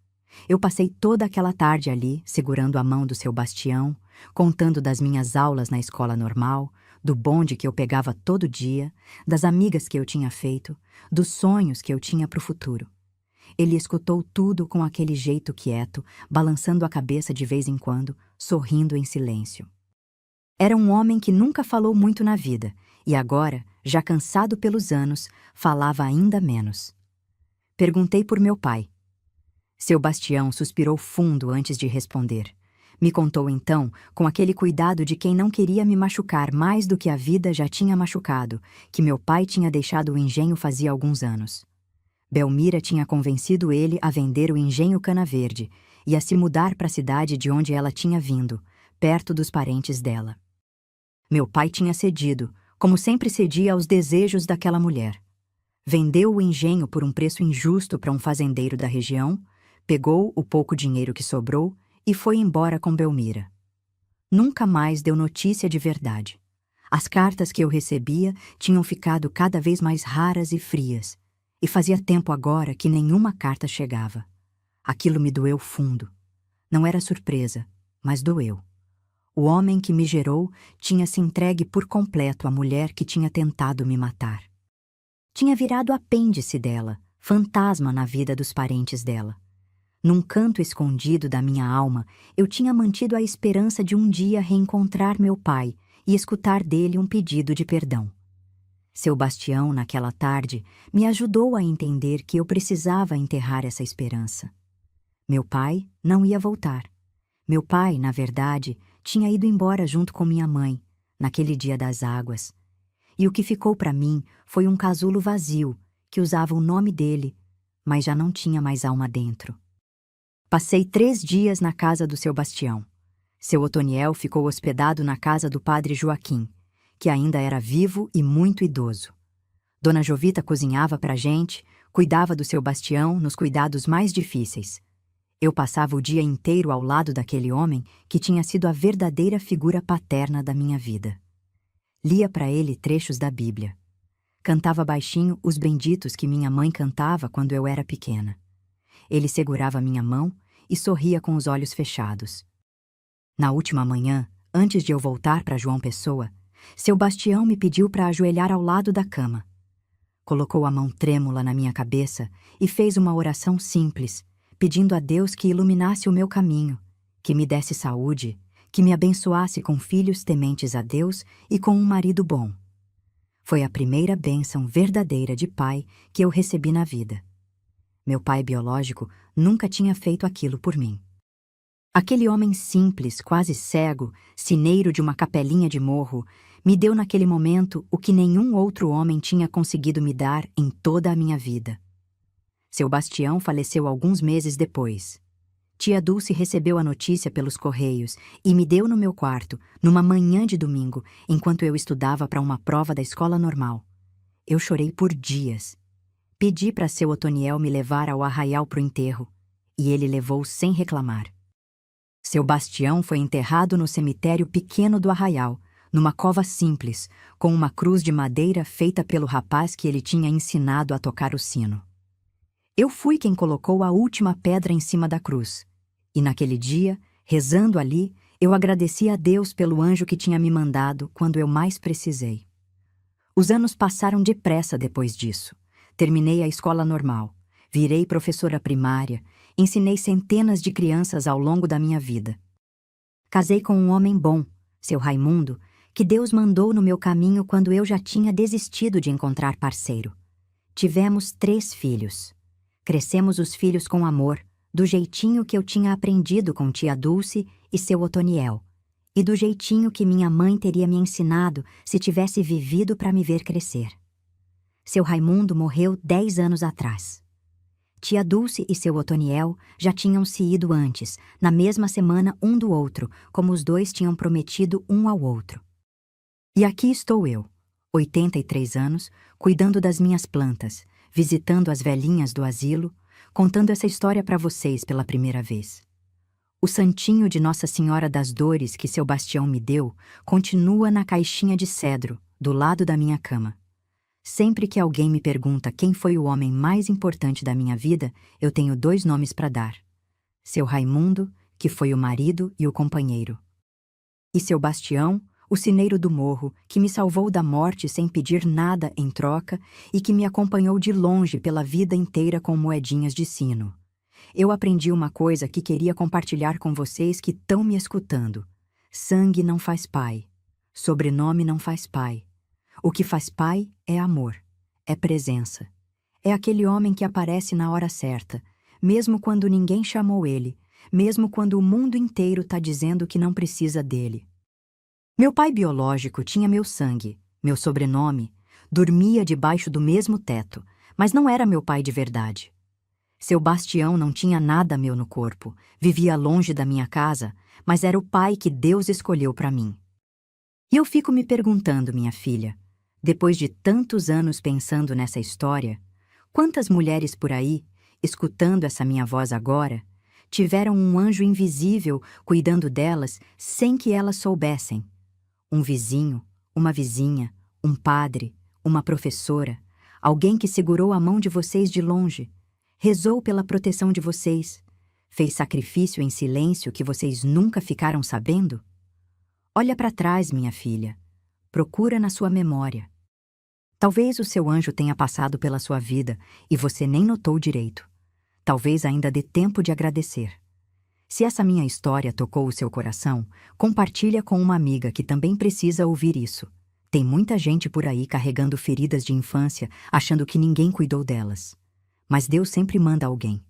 Eu passei toda aquela tarde ali, segurando a mão do seu Bastião, contando das minhas aulas na escola normal, do bonde que eu pegava todo dia, das amigas que eu tinha feito, dos sonhos que eu tinha para o futuro. Ele escutou tudo com aquele jeito quieto, balançando a cabeça de vez em quando, sorrindo em silêncio. Era um homem que nunca falou muito na vida, e agora, já cansado pelos anos, falava ainda menos. Perguntei por meu pai. Seu Bastião suspirou fundo antes de responder. Me contou então, com aquele cuidado de quem não queria me machucar mais do que a vida já tinha machucado, que meu pai tinha deixado o engenho fazia alguns anos. Belmira tinha convencido ele a vender o engenho Cana Verde e a se mudar para a cidade de onde ela tinha vindo, perto dos parentes dela. Meu pai tinha cedido, como sempre cedia aos desejos daquela mulher. Vendeu o engenho por um preço injusto para um fazendeiro da região, pegou o pouco dinheiro que sobrou e foi embora com Belmira. Nunca mais deu notícia de verdade. As cartas que eu recebia tinham ficado cada vez mais raras e frias, e fazia tempo agora que nenhuma carta chegava. Aquilo me doeu fundo. Não era surpresa, mas doeu. O homem que me gerou tinha se entregue por completo à mulher que tinha tentado me matar. Tinha virado apêndice dela, fantasma na vida dos parentes dela. Num canto escondido da minha alma, eu tinha mantido a esperança de um dia reencontrar meu pai e escutar dele um pedido de perdão. Seu Bastião, naquela tarde, me ajudou a entender que eu precisava enterrar essa esperança. Meu pai não ia voltar. Meu pai, na verdade, tinha ido embora junto com minha mãe, naquele dia das águas. E o que ficou para mim foi um casulo vazio, que usava o nome dele, mas já não tinha mais alma dentro. Passei 3 dias na casa do seu Bastião. Seu Otoniel ficou hospedado na casa do padre Joaquim, que ainda era vivo e muito idoso. Dona Jovita cozinhava para a gente, cuidava do seu Bastião nos cuidados mais difíceis. Eu passava o dia inteiro ao lado daquele homem que tinha sido a verdadeira figura paterna da minha vida. Lia para ele trechos da Bíblia. Cantava baixinho os benditos que minha mãe cantava quando eu era pequena. Ele segurava minha mão e sorria com os olhos fechados. Na última manhã, antes de eu voltar para João Pessoa, seu Bastião me pediu para ajoelhar ao lado da cama. Colocou a mão trêmula na minha cabeça e fez uma oração simples, pedindo a Deus que iluminasse o meu caminho, que me desse saúde, que me abençoasse com filhos tementes a Deus e com um marido bom. Foi a primeira bênção verdadeira de pai que eu recebi na vida. Meu pai biológico nunca tinha feito aquilo por mim. Aquele homem simples, quase cego, sineiro de uma capelinha de morro, me deu naquele momento o que nenhum outro homem tinha conseguido me dar em toda a minha vida. Seu Bastião faleceu alguns meses depois. Tia Dulce recebeu a notícia pelos correios e me deu no meu quarto, numa manhã de domingo, enquanto eu estudava para uma prova da escola normal. Eu chorei por dias. Pedi para seu Otoniel me levar ao arraial pro enterro, e ele levou sem reclamar. Seu Bastião foi enterrado no cemitério pequeno do arraial, numa cova simples, com uma cruz de madeira feita pelo rapaz que ele tinha ensinado a tocar o sino. Eu fui quem colocou a última pedra em cima da cruz, e naquele dia, rezando ali, eu agradeci a Deus pelo anjo que tinha me mandado quando eu mais precisei. Os anos passaram depressa depois disso. Terminei a escola normal, virei professora primária, ensinei centenas de crianças ao longo da minha vida. Casei com um homem bom, seu Raimundo, que Deus mandou no meu caminho quando eu já tinha desistido de encontrar parceiro. Tivemos 3 filhos. Crescemos os filhos com amor, do jeitinho que eu tinha aprendido com tia Dulce e seu Otoniel, e do jeitinho que minha mãe teria me ensinado se tivesse vivido para me ver crescer. Seu Raimundo morreu 10 anos atrás. Tia Dulce e seu Otoniel já tinham se ido antes, na mesma semana um do outro, como os dois tinham prometido um ao outro. E aqui estou eu, 83 anos, cuidando das minhas plantas, visitando as velhinhas do asilo, contando essa história para vocês pela primeira vez. O santinho de Nossa Senhora das Dores que seu Bastião me deu continua na caixinha de cedro, do lado da minha cama. Sempre que alguém me pergunta quem foi o homem mais importante da minha vida, eu tenho 2 nomes para dar. Seu Raimundo, que foi o marido e o companheiro. E seu Bastião, o sineiro do morro, que me salvou da morte sem pedir nada em troca e que me acompanhou de longe pela vida inteira com moedinhas de sino. Eu aprendi uma coisa que queria compartilhar com vocês que estão me escutando. Sangue não faz pai. Sobrenome não faz pai. O que faz pai é amor, é presença. É aquele homem que aparece na hora certa, mesmo quando ninguém chamou ele, mesmo quando o mundo inteiro está dizendo que não precisa dele. Meu pai biológico tinha meu sangue, meu sobrenome, dormia debaixo do mesmo teto, mas não era meu pai de verdade. Seu Bastião não tinha nada meu no corpo, vivia longe da minha casa, mas era o pai que Deus escolheu para mim. E eu fico me perguntando, minha filha, depois de tantos anos pensando nessa história, quantas mulheres por aí, escutando essa minha voz agora, tiveram um anjo invisível cuidando delas sem que elas soubessem? Um vizinho, uma vizinha, um padre, uma professora, alguém que segurou a mão de vocês de longe, rezou pela proteção de vocês, fez sacrifício em silêncio que vocês nunca ficaram sabendo? Olha para trás, minha filha. Procura na sua memória. Talvez o seu anjo tenha passado pela sua vida e você nem notou direito. Talvez ainda dê tempo de agradecer. Se essa minha história tocou o seu coração, compartilha com uma amiga que também precisa ouvir isso. Tem muita gente por aí carregando feridas de infância, achando que ninguém cuidou delas. Mas Deus sempre manda alguém.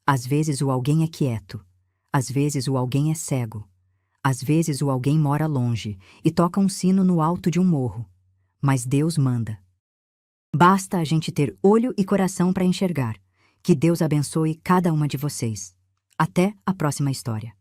Às vezes o alguém é quieto. Às vezes o alguém é cego. Às vezes o alguém mora longe e toca um sino no alto de um morro. Mas Deus manda. Basta a gente ter olho e coração para enxergar. Que Deus abençoe cada uma de vocês. Até a próxima história.